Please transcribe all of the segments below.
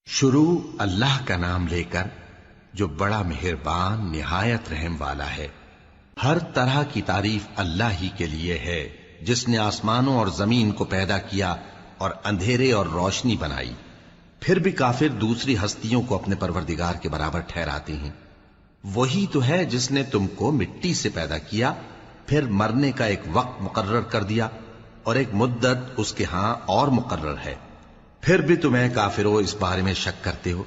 شروع اللہ کا نام لے کر جو بڑا مہربان نہایت رحم والا ہے۔ ہر طرح کی تعریف اللہ ہی کے لیے ہے جس نے آسمانوں اور زمین کو پیدا کیا اور اندھیرے اور روشنی بنائی۔ پھر بھی کافر دوسری ہستیوں کو اپنے پروردگار کے برابر ٹھہراتے ہیں۔ وہی تو ہے جس نے تم کو مٹی سے پیدا کیا، پھر مرنے کا ایک وقت مقرر کر دیا اور ایک مدت اس کے ہاں اور مقرر ہے۔ پھر بھی تمہیں کافروں اس بارے میں شک کرتے ہو۔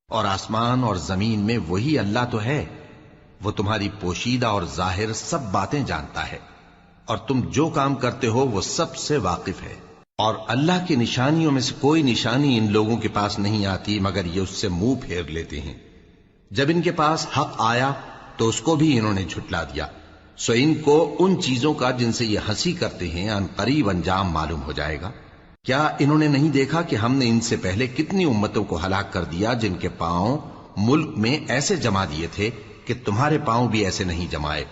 اور آسمان اور زمین میں وہی اللہ تو ہے، وہ تمہاری پوشیدہ اور ظاہر سب باتیں جانتا ہے، اور تم جو کام کرتے ہو وہ سب سے واقف ہے۔ اور اللہ کی نشانیوں میں سے کوئی نشانی ان لوگوں کے پاس نہیں آتی مگر یہ اس سے منہ پھیر لیتے ہیں۔ جب ان کے پاس حق آیا تو اس کو بھی انہوں نے جھٹلا دیا، سو ان کو ان چیزوں کا جن سے یہ ہنسی کرتے ہیں ان قریب انجام معلوم ہو جائے گا۔ کیا انہوں نے نہیں دیکھا کہ ہم نے ان سے پہلے کتنی امتوں کو ہلاک کر دیا جن کے پاؤں ملک میں ایسے جما دیے تھے کہ تمہارے پاؤں بھی ایسے نہیں جمائے،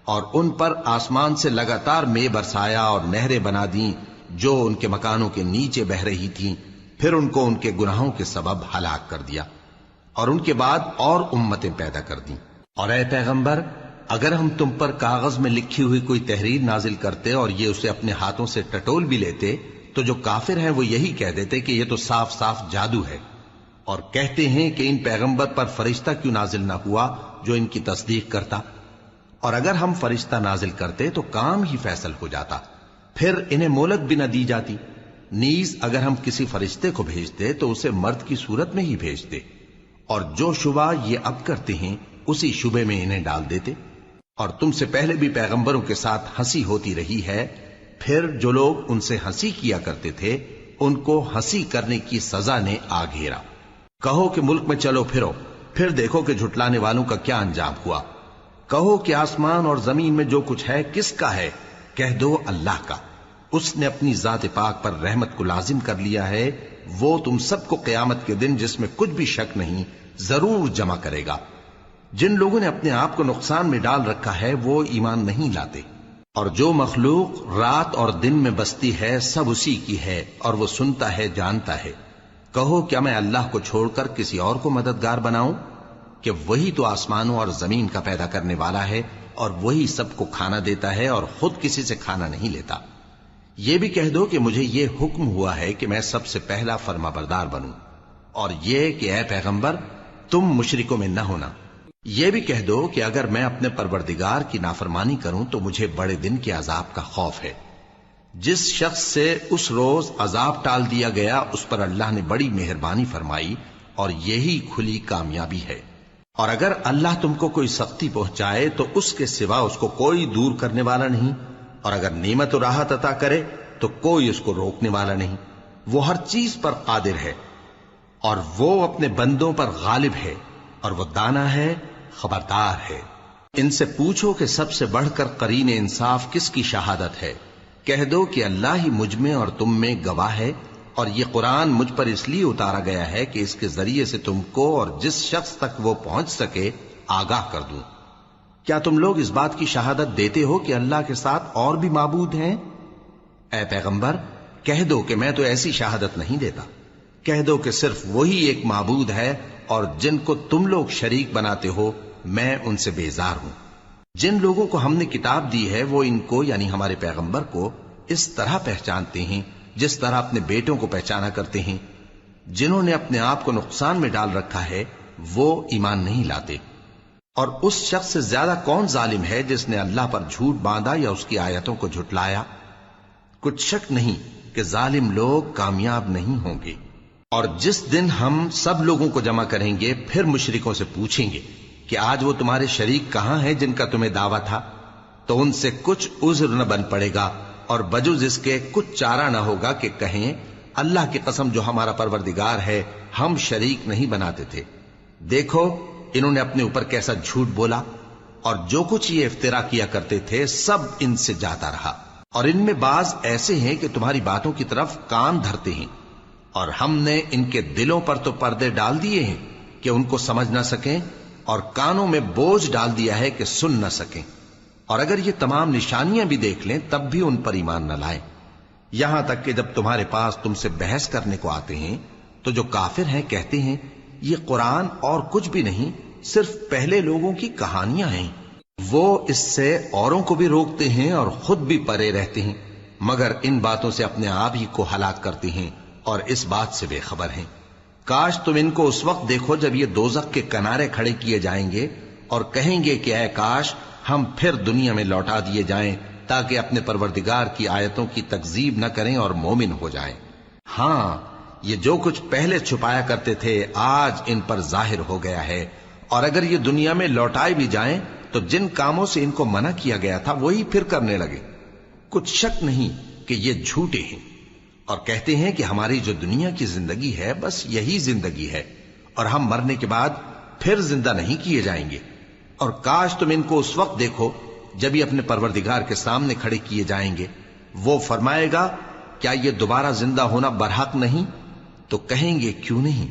اور ان پر آسمان سے لگاتار مے برسایا اور نہریں بنا دیں جو ان کے مکانوں کے نیچے بہ رہی تھیں، پھر ان کو ان کے گناہوں کے سبب ہلاک کر دیا، اور ان کے بعد اور امتیں پیدا کر دیں۔ اور اے پیغمبر، اگر ہم تم پر کاغذ میں لکھی ہوئی کوئی تحریر نازل کرتے اور یہ اسے اپنے ہاتھوں سے ٹٹول بھی لیتے تو جو کافر ہیں وہ یہی کہہ دیتے کہ یہ تو صاف صاف جادو ہے، اور کہتے ہیں کہ ان پیغمبر پر فرشتہ کیوں نازل نہ ہوا جو ان کی تصدیق کرتا، اور اگر ہم فرشتہ نازل کرتے تو کام ہی فیصل ہو جاتا، پھر انہیں مہلت بھی نہ دی جاتی۔ نیز اگر ہم کسی فرشتے کو بھیجتے تو اسے مرد کی صورت میں ہی بھیجتے، اور جو شبہ یہ اب کرتے ہیں اسی شبے میں انہیں ڈال دیتے۔ اور تم سے پہلے بھی پیغمبروں کے ساتھ ہنسی ہوتی رہی ہے، پھر جو لوگ ان سے ہنسی کیا کرتے تھے ان کو ہنسی کرنے کی سزا نے آ گھیرا۔ کہو کہ ملک میں چلو پھرو، پھر دیکھو کہ جھٹلانے والوں کا کیا انجام ہوا۔ کہو کہ آسمان اور زمین میں جو کچھ ہے کس کا ہے؟ کہہ دو اللہ کا۔ اس نے اپنی ذات پاک پر رحمت کو لازم کر لیا ہے، وہ تم سب کو قیامت کے دن جس میں کچھ بھی شک نہیں ضرور جمع کرے گا۔ جن لوگوں نے اپنے آپ کو نقصان میں ڈال رکھا ہے وہ ایمان نہیں لاتے، اور جو مخلوق رات اور دن میں بستی ہے سب اسی کی ہے، اور وہ سنتا ہے جانتا ہے۔ کہو کیا میں اللہ کو چھوڑ کر کسی اور کو مددگار بناؤں کہ وہی تو آسمانوں اور زمین کا پیدا کرنے والا ہے، اور وہی سب کو کھانا دیتا ہے اور خود کسی سے کھانا نہیں لیتا۔ یہ بھی کہہ دو کہ مجھے یہ حکم ہوا ہے کہ میں سب سے پہلا فرما بردار بنوں، اور یہ کہ اے پیغمبر تم مشرکوں میں نہ ہونا۔ یہ بھی کہہ دو کہ اگر میں اپنے پروردگار کی نافرمانی کروں تو مجھے بڑے دن کے عذاب کا خوف ہے۔ جس شخص سے اس روز عذاب ٹال دیا گیا اس پر اللہ نے بڑی مہربانی فرمائی، اور یہی کھلی کامیابی ہے۔ اور اگر اللہ تم کو کوئی سختی پہنچائے تو اس کے سوا اس کو کوئی دور کرنے والا نہیں، اور اگر نعمت و راحت عطا کرے تو کوئی اس کو روکنے والا نہیں۔ وہ ہر چیز پر قادر ہے، اور وہ اپنے بندوں پر غالب ہے، اور وہ دانا ہے، خبردار ہے۔ ان سے پوچھو کہ سب سے بڑھ کر قرین انصاف کس کی شہادت ہے؟ کہہ دو کہ اللہ ہی مجھ میں اور تم میں گواہ ہے، اور یہ قرآن مجھ پر اس لیے اتارا گیا ہے کہ اس کے ذریعے سے تم کو اور جس شخص تک وہ پہنچ سکے آگاہ کر دوں۔ کیا تم لوگ اس بات کی شہادت دیتے ہو کہ اللہ کے ساتھ اور بھی معبود ہیں؟ اے پیغمبر کہہ دو کہ میں تو ایسی شہادت نہیں دیتا۔ کہہ دو کہ صرف وہی ایک معبود ہے، اور جن کو تم لوگ شریک بناتے ہو میں ان سے بیزار ہوں۔ جن لوگوں کو ہم نے کتاب دی ہے وہ ان کو یعنی ہمارے پیغمبر کو اس طرح پہچانتے ہیں جس طرح اپنے بیٹوں کو پہچانا کرتے ہیں۔ جنہوں نے اپنے آپ کو نقصان میں ڈال رکھا ہے وہ ایمان نہیں لاتے۔ اور اس شخص سے زیادہ کون ظالم ہے جس نے اللہ پر جھوٹ باندھا یا اس کی آیتوں کو جھٹلایا؟ کچھ شک نہیں کہ ظالم لوگ کامیاب نہیں ہوں گے۔ اور جس دن ہم سب لوگوں کو جمع کریں گے پھر مشرکوں سے پوچھیں گے کہ آج وہ تمہارے شریک کہاں ہیں جن کا تمہیں دعویٰ تھا، تو ان سے کچھ عذر نہ بن پڑے گا، اور بجز اس کے کچھ چارہ نہ ہوگا کہ کہیں اللہ کی قسم جو ہمارا پروردگار ہے ہم شریک نہیں بناتے تھے۔ دیکھو انہوں نے اپنے اوپر کیسا جھوٹ بولا، اور جو کچھ یہ افترا کیا کرتے تھے سب ان سے جاتا رہا۔ اور ان میں بعض ایسے ہیں کہ تمہاری باتوں کی طرف کان دھرتے ہیں، اور ہم نے ان کے دلوں پر تو پردے ڈال دیے ہیں کہ ان کو سمجھ نہ سکیں، اور کانوں میں بوجھ ڈال دیا ہے کہ سن نہ سکیں۔ اور اگر یہ تمام نشانیاں بھی دیکھ لیں تب بھی ان پر ایمان نہ لائیں، یہاں تک کہ جب تمہارے پاس تم سے بحث کرنے کو آتے ہیں تو جو کافر ہیں کہتے ہیں یہ قرآن اور کچھ بھی نہیں، صرف پہلے لوگوں کی کہانیاں ہیں۔ وہ اس سے اوروں کو بھی روکتے ہیں اور خود بھی پرے رہتے ہیں، مگر ان باتوں سے اپنے آپ ہی کو ہلاک کرتے ہیں اور اس بات سے بے خبر ہیں۔ کاش تم ان کو اس وقت دیکھو جب یہ دوزخ کے کنارے کھڑے کیے جائیں گے اور کہیں گے کہ اے کاش ہم پھر دنیا میں لوٹا دیے جائیں تاکہ اپنے پروردگار کی آیتوں کی تکذیب نہ کریں اور مومن ہو جائیں۔ ہاں، یہ جو کچھ پہلے چھپایا کرتے تھے آج ان پر ظاہر ہو گیا ہے، اور اگر یہ دنیا میں لوٹائے بھی جائیں تو جن کاموں سے ان کو منع کیا گیا تھا وہی پھر کرنے لگے۔ کچھ شک نہیں کہ یہ جھوٹے ہیں، اور کہتے ہیں کہ ہماری جو دنیا کی زندگی ہے بس یہی زندگی ہے، اور ہم مرنے کے بعد پھر زندہ نہیں کیے جائیں گے۔ اور کاش تم ان کو اس وقت دیکھو جب یہ اپنے پروردگار کے سامنے کھڑے کیے جائیں گے، وہ فرمائے گا کیا یہ دوبارہ زندہ ہونا برحق نہیں؟ تو کہیں گے کیوں نہیں،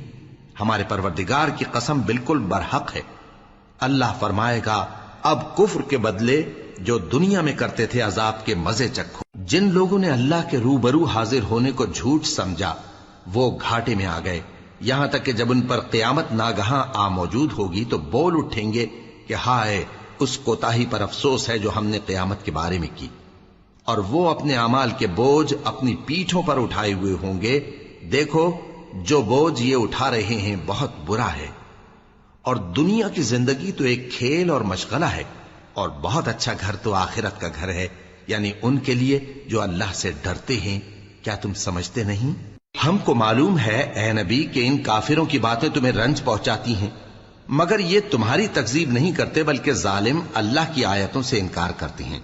ہمارے پروردگار کی قسم بالکل برحق ہے۔ اللہ فرمائے گا اب کفر کے بدلے جو دنیا میں کرتے تھے عذاب کے مزے چکھو۔ جن لوگوں نے اللہ کے روبرو حاضر ہونے کو جھوٹ سمجھا وہ گھاٹے میں آ گئے، یہاں تک کہ جب ان پر قیامت ناگہاں آ موجود ہوگی تو بول اٹھیں گے کہ ہائے اس کوتاہی پر افسوس ہے جو ہم نے قیامت کے بارے میں کی، اور وہ اپنے اعمال کے بوجھ اپنی پیٹھوں پر اٹھائے ہوئے ہوں گے۔ دیکھو جو بوجھ یہ اٹھا رہے ہیں بہت برا ہے، اور دنیا کی زندگی تو ایک کھیل اور مشغلہ ہے، اور بہت اچھا گھر تو آخرت کا گھر ہے، یعنی ان کے لیے جو اللہ سے ڈرتے ہیں۔ کیا تم سمجھتے نہیں؟ ہم کو معلوم ہے اے نبی کہ ان کافروں کی باتیں تمہیں رنج پہنچاتی ہیں، مگر یہ تمہاری تکذیب نہیں کرتے بلکہ ظالم اللہ کی آیتوں سے انکار کرتے ہیں،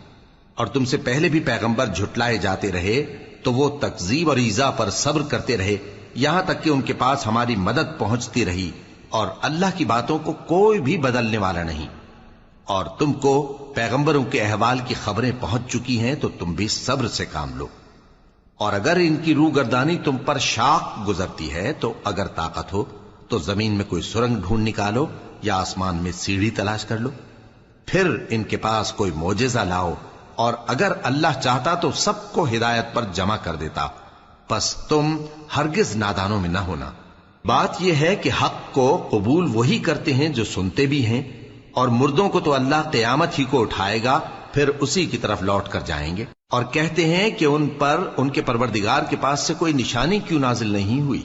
اور تم سے پہلے بھی پیغمبر جھٹلائے جاتے رہے تو وہ تکذیب اور ایذا پر صبر کرتے رہے، یہاں تک کہ ان کے پاس ہماری مدد پہنچتی رہی، اور اللہ کی باتوں کو کوئی بھی بدلنے والا نہیں۔ اور تم کو پیغمبروں کے احوال کی خبریں پہنچ چکی ہیں تو تم بھی صبر سے کام لو، اور اگر ان کی روح گردانی تم پر شاق گزرتی ہے تو اگر طاقت ہو تو زمین میں کوئی سرنگ ڈھونڈ نکالو یا آسمان میں سیڑھی تلاش کر لو، پھر ان کے پاس کوئی معجزہ لاؤ، اور اگر اللہ چاہتا تو سب کو ہدایت پر جمع کر دیتا، پس تم ہرگز نادانوں میں نہ ہونا۔ بات یہ ہے کہ حق کو قبول وہی کرتے ہیں جو سنتے بھی ہیں، اور مردوں کو تو اللہ قیامت ہی کو اٹھائے گا، پھر اسی کی طرف لوٹ کر جائیں گے۔ اور کہتے ہیں کہ ان پر ان کے پروردگار کے پاس سے کوئی نشانی کیوں نازل نہیں ہوئی؟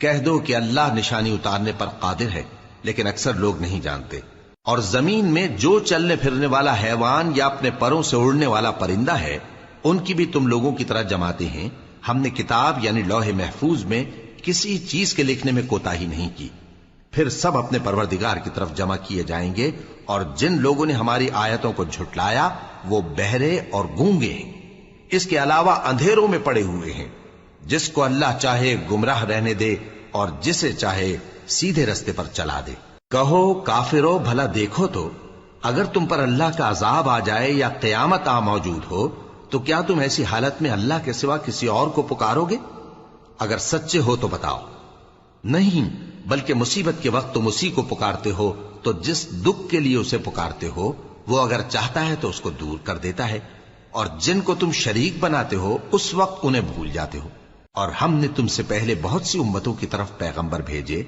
کہہ دو کہ اللہ نشانی اتارنے پر قادر ہے، لیکن اکثر لوگ نہیں جانتے۔ اور زمین میں جو چلنے پھرنے والا حیوان یا اپنے پروں سے اڑنے والا پرندہ ہے ان کی بھی تم لوگوں کی طرح جماتے ہیں۔ ہم نے کتاب یعنی لوح محفوظ میں کسی چیز کے لکھنے میں کوتاہی نہیں کی، پھر سب اپنے پروردگار کی طرف جمع کیے جائیں گے۔ اور جن لوگوں نے ہماری آیتوں کو جھٹلایا وہ بہرے اور گونگے ہیں، اس کے علاوہ اندھیروں میں پڑے ہوئے ہیں۔ جس کو اللہ چاہے گمراہ رہنے دے اور جسے چاہے سیدھے رستے پر چلا دے۔ کہو کافرو بھلا دیکھو تو اگر تم پر اللہ کا عذاب آ جائے یا قیامت آ موجود ہو تو کیا تم ایسی حالت میں اللہ کے سوا کسی اور کو پکارو گے؟ اگر سچے ہو تو بتاؤ۔ نہیں، بلکہ مصیبت کے وقت تم اسی کو پکارتے ہو، تو جس دکھ کے لیے اسے پکارتے ہو وہ اگر چاہتا ہے تو اس کو دور کر دیتا ہے، اور جن کو تم شریک بناتے ہو اس وقت انہیں بھول جاتے ہو۔ اور ہم نے تم سے پہلے بہت سی امتوں کی طرف پیغمبر بھیجے،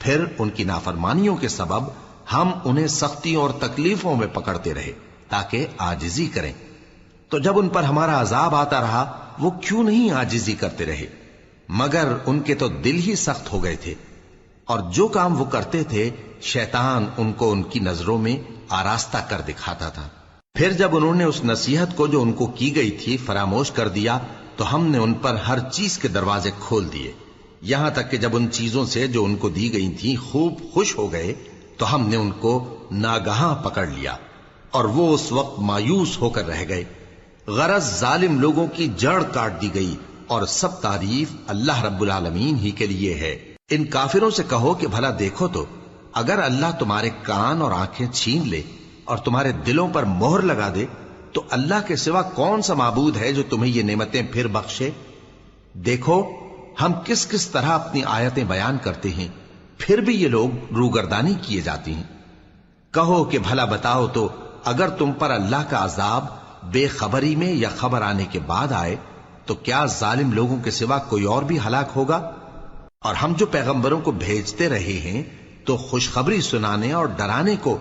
پھر ان کی نافرمانیوں کے سبب ہم انہیں سختیوں اور تکلیفوں میں پکڑتے رہے تاکہ عاجزی کریں۔ تو جب ان پر ہمارا عذاب آتا رہا وہ کیوں نہیں عاجزی کرتے رہے، مگر ان کے تو دل ہی سخت ہو گئے تھے، اور جو کام وہ کرتے تھے شیطان ان کو ان کی نظروں میں آراستہ کر دکھاتا تھا۔ پھر جب انہوں نے اس نصیحت کو جو ان کو کی گئی تھی فراموش کر دیا تو ہم نے ان پر ہر چیز کے دروازے کھول دیے، یہاں تک کہ جب ان چیزوں سے جو ان کو دی گئی تھیں خوب خوش ہو گئے تو ہم نے ان کو ناگہاں پکڑ لیا، اور وہ اس وقت مایوس ہو کر رہ گئے۔ غرض ظالم لوگوں کی جڑ کاٹ دی گئی، اور سب تعریف اللہ رب العالمین ہی کے لیے ہے۔ ان کافروں سے کہو کہ بھلا دیکھو تو اگر اللہ تمہارے کان اور آنکھیں چھین لے اور تمہارے دلوں پر مہر لگا دے تو اللہ کے سوا کون سا معبود ہے جو تمہیں یہ نعمتیں پھر بخشے؟ دیکھو ہم کس کس طرح اپنی آیتیں بیان کرتے ہیں، پھر بھی یہ لوگ روگردانی کیے جاتی ہیں۔ کہو کہ بھلا بتاؤ تو اگر تم پر اللہ کا عذاب بے خبری میں یا خبر آنے کے بعد آئے تو کیا ظالم لوگوں کے سوا کوئی اور بھی ہلاک ہوگا؟ اور ہم جو پیغمبروں کو بھیجتے رہے ہیں تو خوشخبری سنانے اور ڈرانے کو،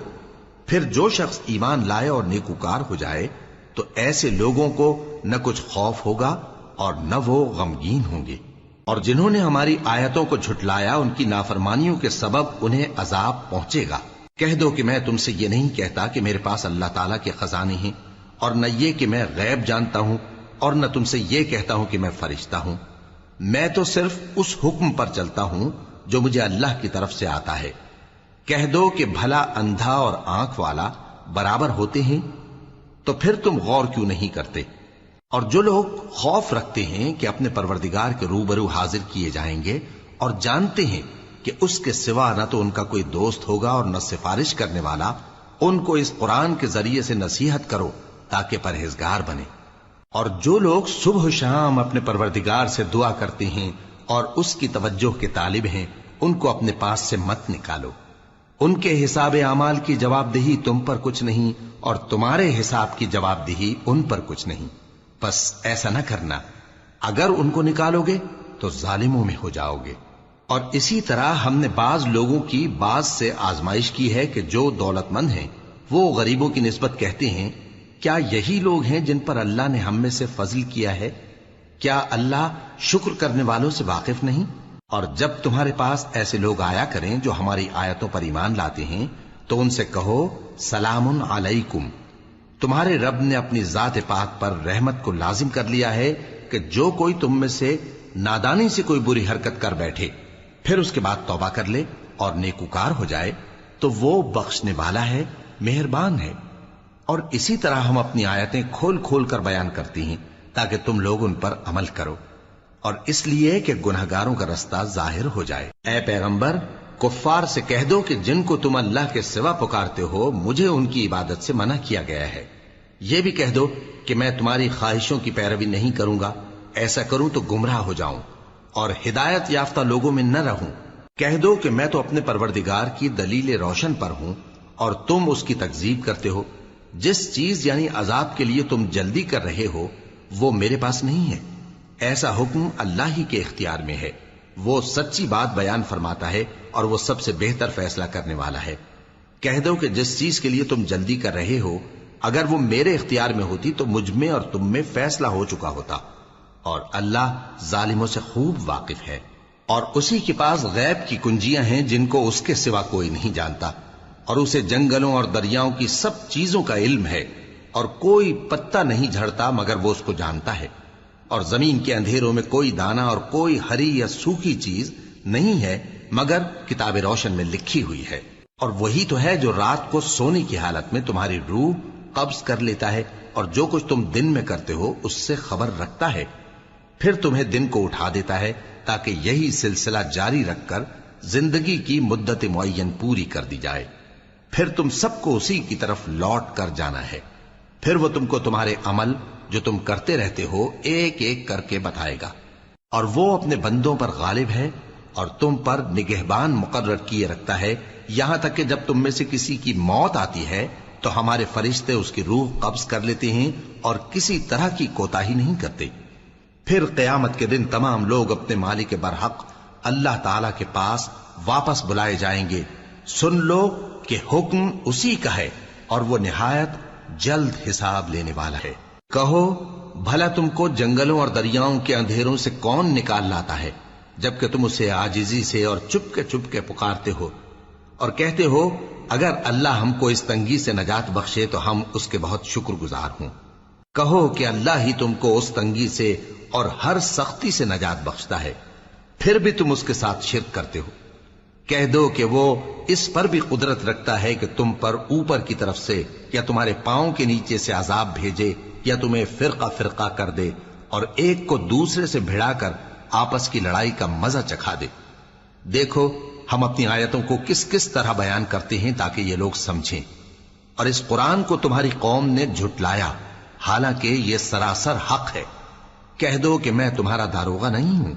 پھر جو شخص ایمان لائے اور نیکوکار ہو جائے تو ایسے لوگوں کو نہ کچھ خوف ہوگا اور نہ وہ غمگین ہوں گے۔ اور جنہوں نے ہماری آیتوں کو جھٹلایا ان کی نافرمانیوں کے سبب انہیں عذاب پہنچے گا۔ کہہ دو کہ میں تم سے یہ نہیں کہتا کہ میرے پاس اللہ تعالیٰ کے خزانے ہیں، اور نہ یہ کہ میں غیب جانتا ہوں، اور نہ تم سے یہ کہتا ہوں کہ میں فرشتہ ہوں۔ میں تو صرف اس حکم پر چلتا ہوں جو مجھے اللہ کی طرف سے آتا ہے۔ کہہ دو کہ بھلا اندھا اور آنکھ والا برابر ہوتے ہیں؟ تو پھر تم غور کیوں نہیں کرتے؟ اور جو لوگ خوف رکھتے ہیں کہ اپنے پروردگار کے روبرو حاضر کیے جائیں گے اور جانتے ہیں کہ اس کے سوا نہ تو ان کا کوئی دوست ہوگا اور نہ سفارش کرنے والا، ان کو اس قرآن کے ذریعے سے نصیحت کرو تاکہ پرہیزگار بنے۔ اور جو لوگ صبح و شام اپنے پروردگار سے دعا کرتے ہیں اور اس کی توجہ کے طالب ہیں، ان کو اپنے پاس سے مت نکالو۔ ان کے حساب اعمال کی جواب دہی تم پر کچھ نہیں، اور تمہارے حساب کی جواب دہی ان پر کچھ نہیں۔ بس ایسا نہ کرنا، اگر ان کو نکالو گے تو ظالموں میں ہو جاؤ گے۔ اور اسی طرح ہم نے بعض لوگوں کی بعض سے آزمائش کی ہے کہ جو دولت مند ہیں وہ غریبوں کی نسبت کہتے ہیں کیا یہی لوگ ہیں جن پر اللہ نے ہم میں سے فضل کیا ہے؟ کیا اللہ شکر کرنے والوں سے واقف نہیں؟ اور جب تمہارے پاس ایسے لوگ آیا کریں جو ہماری آیتوں پر ایمان لاتے ہیں تو ان سے کہو سلام علیکم، تمہارے رب نے اپنی ذات پاک پر رحمت کو لازم کر لیا ہے کہ جو کوئی تم میں سے نادانی سے کوئی بری حرکت کر بیٹھے پھر اس کے بعد توبہ کر لے اور نیکوکار ہو جائے تو وہ بخشنے والا ہے، مہربان ہے۔ اور اسی طرح ہم اپنی آیتیں کھول کھول کر بیان کرتی ہیں تاکہ تم لوگ ان پر عمل کرو، اور اس لیے کہ گنہگاروں کا رستہ ظاہر ہو جائے۔ اے پیغمبر، کفار سے کہہ دو کہ جن کو تم اللہ کے سوا پکارتے ہو مجھے ان کی عبادت سے منع کیا گیا ہے۔ یہ بھی کہہ دو کہ میں تمہاری خواہشوں کی پیروی نہیں کروں گا، ایسا کروں تو گمراہ ہو جاؤں اور ہدایت یافتہ لوگوں میں نہ رہوں۔ کہہ دو کہ میں تو اپنے پروردگار کی دلیل روشن پر ہوں اور تم اس کی تکذیب کرتے ہو۔ جس چیز یعنی عذاب کے لیے تم جلدی کر رہے ہو وہ میرے پاس نہیں ہے، ایسا حکم اللہ ہی کے اختیار میں ہے۔ وہ سچی بات بیان فرماتا ہے اور وہ سب سے بہتر فیصلہ کرنے والا ہے۔ کہہ دو کہ جس چیز کے لیے تم جلدی کر رہے ہو اگر وہ میرے اختیار میں ہوتی تو مجھ میں اور تم میں فیصلہ ہو چکا ہوتا، اور اللہ ظالموں سے خوب واقف ہے۔ اور اسی کے پاس غیب کی کنجیاں ہیں جن کو اس کے سوا کوئی نہیں جانتا، اور اسے جنگلوں اور دریاؤں کی سب چیزوں کا علم ہے، اور کوئی پتا نہیں جھڑتا مگر وہ اس کو جانتا ہے، اور زمین کے اندھیروں میں کوئی دانہ اور کوئی ہری یا سوکھی چیز نہیں ہے مگر کتاب روشن میں لکھی ہوئی ہے۔ اور وہی تو ہے جو رات کو سونے کی حالت میں تمہاری روح قبض کر لیتا ہے اور جو کچھ تم دن میں کرتے ہو اس سے خبر رکھتا ہے، پھر تمہیں دن کو اٹھا دیتا ہے تاکہ یہی سلسلہ جاری رکھ کر زندگی کی مدت معین پوری کر دی جائے، پھر تم سب کو اسی کی طرف لوٹ کر جانا ہے، پھر وہ تم کو تمہارے عمل جو تم کرتے رہتے ہو ایک ایک کر کے بتائے گا۔ اور وہ اپنے بندوں پر غالب ہے اور تم پر نگہبان مقرر کیے رکھتا ہے، یہاں تک کہ جب تم میں سے کسی کی موت آتی ہے تو ہمارے فرشتے اس کی روح قبض کر لیتے ہیں اور کسی طرح کی کوتاہی نہیں کرتے۔ پھر قیامت کے دن تمام لوگ اپنے مالک برحق اللہ تعالی کے پاس واپس بلائے جائیں گے۔ سن لو کہ حکم اسی کا ہے اور وہ نہایت جلد حساب لینے والا ہے۔ کہو بھلا تم کو جنگلوں اور دریاؤں کے اندھیروں سے کون نکال لاتا ہے جبکہ تم اسے عاجزی سے اور چپ کے پکارتے ہو اور کہتے ہو اگر اللہ ہم کو اس تنگی سے نجات بخشے تو ہم اس کے بہت شکر گزار ہوں۔ کہو کہ اللہ ہی تم کو اس تنگی سے اور ہر سختی سے نجات بخشتا ہے، پھر بھی تم اس کے ساتھ شرک کرتے ہو۔ کہہ دو کہ وہ اس پر بھی قدرت رکھتا ہے کہ تم پر اوپر کی طرف سے یا تمہارے پاؤں کے نیچے سے عذاب بھیجے یا تمہیں فرقہ فرقہ کر دے اور ایک کو دوسرے سے بھڑا کر آپس کی لڑائی کا مزہ چکھا دے۔ دیکھو ہم اپنی آیتوں کو کس کس طرح بیان کرتے ہیں تاکہ یہ لوگ سمجھیں، اور اس قرآن کو تمہاری قوم نے جھٹلایا حالانکہ یہ سراسر حق ہے۔ کہہ دو کہ میں تمہارا داروغہ نہیں ہوں،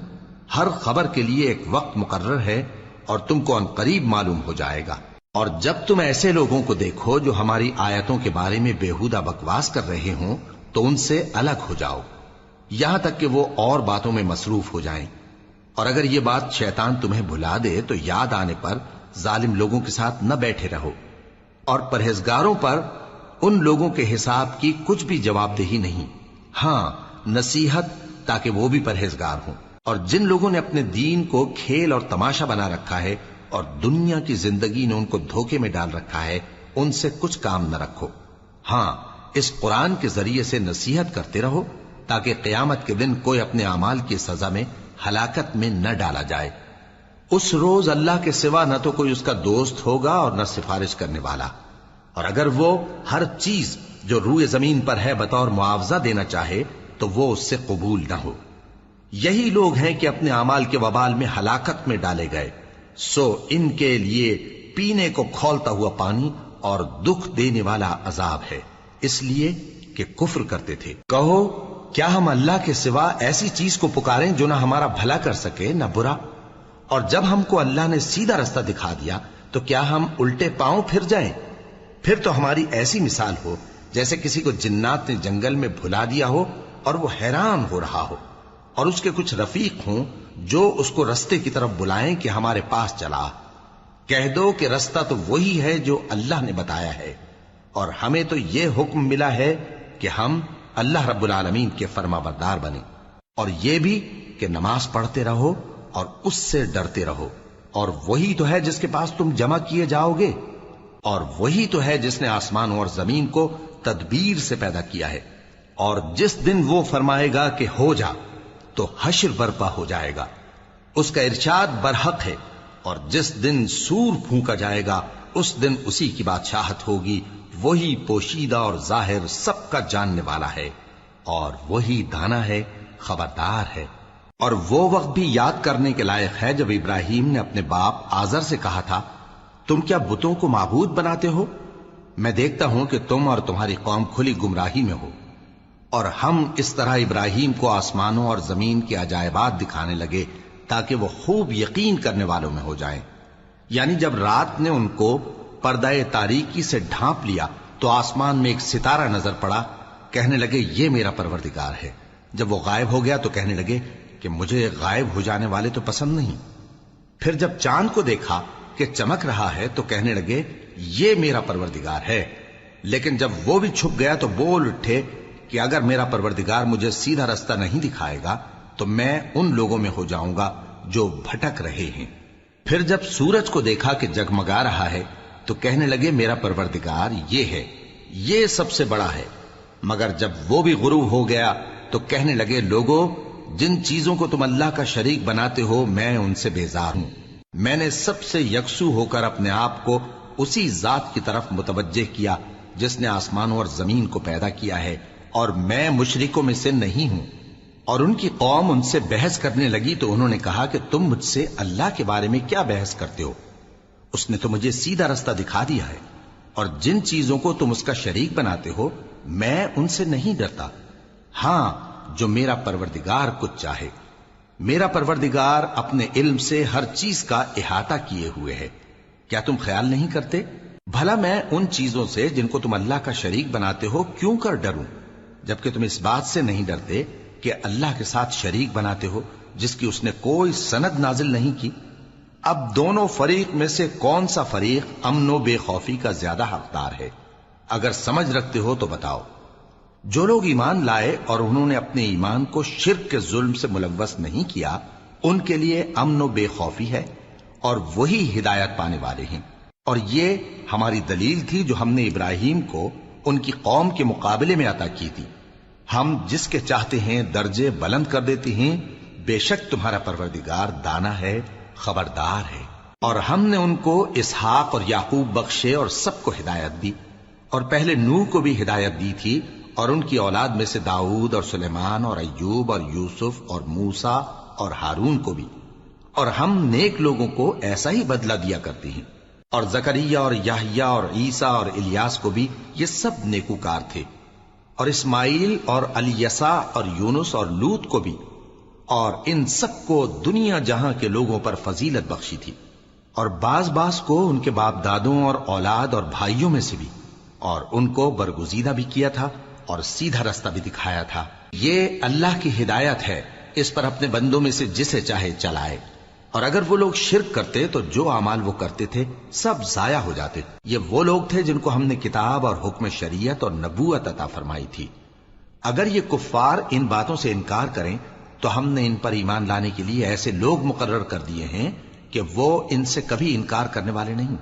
ہر خبر کے لیے ایک وقت مقرر ہے اور تم کو ان قریب معلوم ہو جائے گا۔ اور جب تم ایسے لوگوں کو دیکھو جو ہماری آیتوں کے بارے میں بےہودہ بکواس کر رہے ہوں تو ان سے الگ ہو جاؤ یہاں تک کہ وہ اور باتوں میں مصروف ہو جائیں۔ اور اگر یہ بات شیطان تمہیں بھلا دے تو یاد آنے پر ظالم لوگوں کے ساتھ نہ بیٹھے رہو، اور پرہیزگاروں پر ان لوگوں کے حساب کی کچھ بھی جواب دہی نہیں، ہاں نصیحت تاکہ وہ بھی پرہیزگار ہوں۔ اور جن لوگوں نے اپنے دین کو کھیل اور تماشا بنا رکھا ہے اور دنیا کی زندگی نے ان کو دھوکے میں ڈال رکھا ہے، ان سے کچھ کام نہ رکھو، ہاں اس قرآن کے ذریعے سے نصیحت کرتے رہو تاکہ قیامت کے دن کوئی اپنے اعمال کی سزا میں ہلاکت میں نہ ڈالا جائے۔ اس روز اللہ کے سوا نہ تو کوئی اس کا دوست ہوگا اور نہ سفارش کرنے والا، اور اگر وہ ہر چیز جو روئے زمین پر ہے بطور معاوضہ دینا چاہے تو وہ اس سے قبول نہ ہو۔ یہی لوگ ہیں کہ اپنے اعمال کے وبال میں ہلاکت میں ڈالے گئے، سو ان کے لیے پینے کو کھولتا ہوا پانی اور دکھ دینے والا عذاب ہے، اس لیے کہ کفر کرتے تھے۔ کہو کیا ہم اللہ کے سوا ایسی چیز کو پکاریں جو نہ ہمارا بھلا کر سکے نہ برا؟ اور جب ہم کو اللہ نے سیدھا رستہ دکھا دیا تو کیا ہم الٹے پاؤں پھر جائیں؟ پھر تو ہماری ایسی مثال ہو جیسے کسی کو جنات نے جنگل میں بھلا دیا ہو اور وہ حیران ہو رہا ہو، اور اس کے کچھ رفیق ہوں جو اس کو رستے کی طرف بلائیں کہ ہمارے پاس چلا۔ کہہ دو کہ رستہ تو وہی ہے جو اللہ نے بتایا ہے، اور ہمیں تو یہ حکم ملا ہے کہ ہم اللہ رب العالمین کے فرما بردار بنیں، اور یہ بھی کہ نماز پڑھتے رہو اور اس سے ڈرتے رہو، اور وہی تو ہے جس کے پاس تم جمع کیے جاؤ گے، اور وہی تو ہے جس نے آسمانوں اور زمین کو تدبیر سے پیدا کیا ہے، اور جس دن وہ فرمائے گا کہ ہو جا تو حشر برپا ہو جائے گا، اس کا ارشاد برحق ہے، اور جس دن سور پھونکا جائے گا اس دن اسی کی بادشاہت ہوگی، وہی پوشیدہ اور ظاہر سب کا جاننے والا ہے، اور وہی دانا ہے، خبردار ہے۔ اور وہ وقت بھی یاد کرنے کے لائق ہے جب ابراہیم نے اپنے باپ آزر سے کہا تھا، تم کیا بتوں کو معبود بناتے ہو؟ میں دیکھتا ہوں کہ تم اور تمہاری قوم کھلی گمراہی میں ہو۔ اور ہم اس طرح ابراہیم کو آسمانوں اور زمین کے عجائبات دکھانے لگے تاکہ وہ خوب یقین کرنے والوں میں ہو جائیں۔ یعنی جب رات نے ان کو پردہ تاریکی سے ڈھانپ لیا تو آسمان میں ایک ستارہ نظر پڑا، کہنے لگے یہ میرا پروردگار ہے۔ جب وہ غائب ہو گیا تو کہنے لگے کہ مجھے غائب ہو جانے والے تو پسند نہیں۔ پھر جب چاند کو دیکھا کہ چمک رہا ہے تو کہنے لگے یہ میرا پروردگار ہے، لیکن جب وہ بھی چھپ گیا تو بول اٹھے کہ اگر میرا پروردگار مجھے سیدھا رستہ نہیں دکھائے گا تو میں ان لوگوں میں ہو جاؤں گا جو بھٹک رہے ہیں۔ پھر جب سورج کو دیکھا کہ جگمگا رہا ہے تو کہنے لگے میرا پروردگار یہ ہے، یہ سب سے بڑا ہے۔ مگر جب وہ بھی غروب ہو گیا تو کہنے لگے لوگو، جن چیزوں کو تم اللہ کا شریک بناتے ہو میں ان سے بیزار ہوں۔ میں نے سب سے یکسو ہو کر اپنے آپ کو اسی ذات کی طرف متوجہ کیا جس نے آسمانوں اور زمین کو پیدا کیا ہے، اور میں مشرکوں میں سے نہیں ہوں۔ اور ان کی قوم ان سے بحث کرنے لگی تو انہوں نے کہا کہ تم مجھ سے اللہ کے بارے میں کیا بحث کرتے ہو؟ اس نے تو مجھے سیدھا رستہ دکھا دیا ہے، اور جن چیزوں کو تم اس کا شریک بناتے ہو میں ان سے نہیں ڈرتا، ہاں جو میرا پروردگار کچھ چاہے۔ میرا پروردگار اپنے علم سے ہر چیز کا احاطہ کیے ہوئے ہے۔ کیا تم خیال نہیں کرتے؟ بھلا میں ان چیزوں سے جن کو تم اللہ کا شریک بناتے ہو کیوں کر ڈروں، جبکہ تم اس بات سے نہیں ڈرتے کہ اللہ کے ساتھ شریک بناتے ہو جس کی اس نے کوئی سند نازل نہیں کی۔ اب دونوں فریق میں سے کون سا فریق امن و بے خوفی کا زیادہ حقدار ہے؟ اگر سمجھ رکھتے ہو تو بتاؤ۔ جو لوگ ایمان لائے اور انہوں نے اپنے ایمان کو شرک کے ظلم سے ملوث نہیں کیا، ان کے لیے امن و بے خوفی ہے، اور وہی ہدایت پانے والے ہیں۔ اور یہ ہماری دلیل تھی جو ہم نے ابراہیم کو ان کی قوم کے مقابلے میں عطا کی تھی۔ ہم جس کے چاہتے ہیں درجے بلند کر دیتے ہیں، بے شک تمہارا پروردگار دانا ہے، خبردار ہے۔ اور ہم نے ان کو اسحاق اور یعقوب بخشے اور سب کو ہدایت دی، اور پہلے نوح کو بھی ہدایت دی تھی، اور ان کی اولاد میں سے داؤد اور سلیمان اور ایوب اور یوسف اور موسیٰ اور ہارون کو بھی۔ اور ہم نیک لوگوں کو ایسا ہی بدلہ دیا کرتے ہیں۔ اور زکریا اور یحییٰ اور عیسیٰ اور الیاس کو بھی، یہ سب نیکوکار تھے۔ اور اسماعیل اور الیسع اور یونس اور لوط کو بھی، اور ان سب کو دنیا جہاں کے لوگوں پر فضیلت بخشی تھی، اور بعض کو ان کے باپ دادوں اور اولاد اور بھائیوں میں سے بھی، اور ان کو برگزیدہ بھی کیا تھا اور سیدھا رستہ بھی دکھایا تھا۔ یہ اللہ کی ہدایت ہے اس پر اپنے بندوں میں سے جسے چاہے چلائے، اور اگر وہ لوگ شرک کرتے تو جو اعمال وہ کرتے تھے سب ضائع ہو جاتے۔ یہ وہ لوگ تھے جن کو ہم نے کتاب اور حکم شریعت اور نبوت عطا فرمائی تھی۔ اگر یہ کفار ان باتوں سے انکار کریں تو ہم نے ان پر ایمان لانے کے لیے ایسے لوگ مقرر کر دیے ہیں کہ وہ ان سے کبھی انکار کرنے والے نہیں۔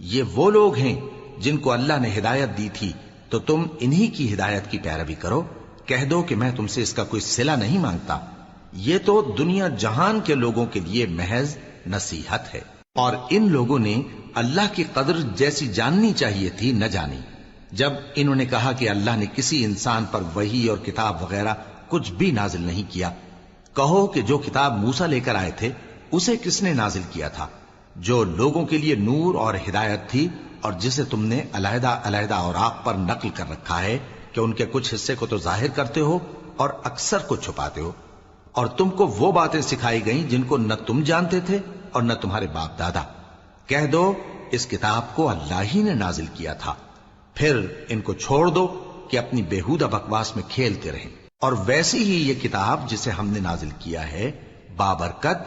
یہ وہ لوگ ہیں جن کو اللہ نے ہدایت دی تھی، تو تم انہی کی ہدایت کی پیروی کرو۔ کہہ دو کہ میں تم سے اس کا کوئی صلہ نہیں مانگتا، یہ تو دنیا جہان کے لوگوں کے لیے محض نصیحت ہے۔ اور ان لوگوں نے اللہ کی قدر جیسی جاننی چاہیے تھی نہ جانی۔ جب انہوں نے کہا کہ اللہ نے کسی انسان پر وحی اور کتاب وغیرہ کچھ بھی نازل نہیں کیا، کہو کہ جو کتاب موسیٰ لے کر آئے تھے اسے کس نے نازل کیا تھا، جو لوگوں کے لیے نور اور ہدایت تھی، اور جسے تم نے علیحدہ علیحدہ اوراق پر نقل کر رکھا ہے کہ ان کے کچھ حصے کو تو ظاہر کرتے ہو اور اکثر کو چھپاتے ہو۔ اور تم کو وہ باتیں سکھائی گئیں جن کو نہ تم جانتے تھے اور نہ تمہارے باپ دادا۔ کہہ دو اس کتاب کو اللہ ہی نے نازل کیا تھا، پھر ان کو چھوڑ دو کہ اپنی بیہودہ بکواس میں کھیلتے رہیں۔ اور ویسی ہی یہ کتاب جسے ہم نے نازل کیا ہے بابرکت،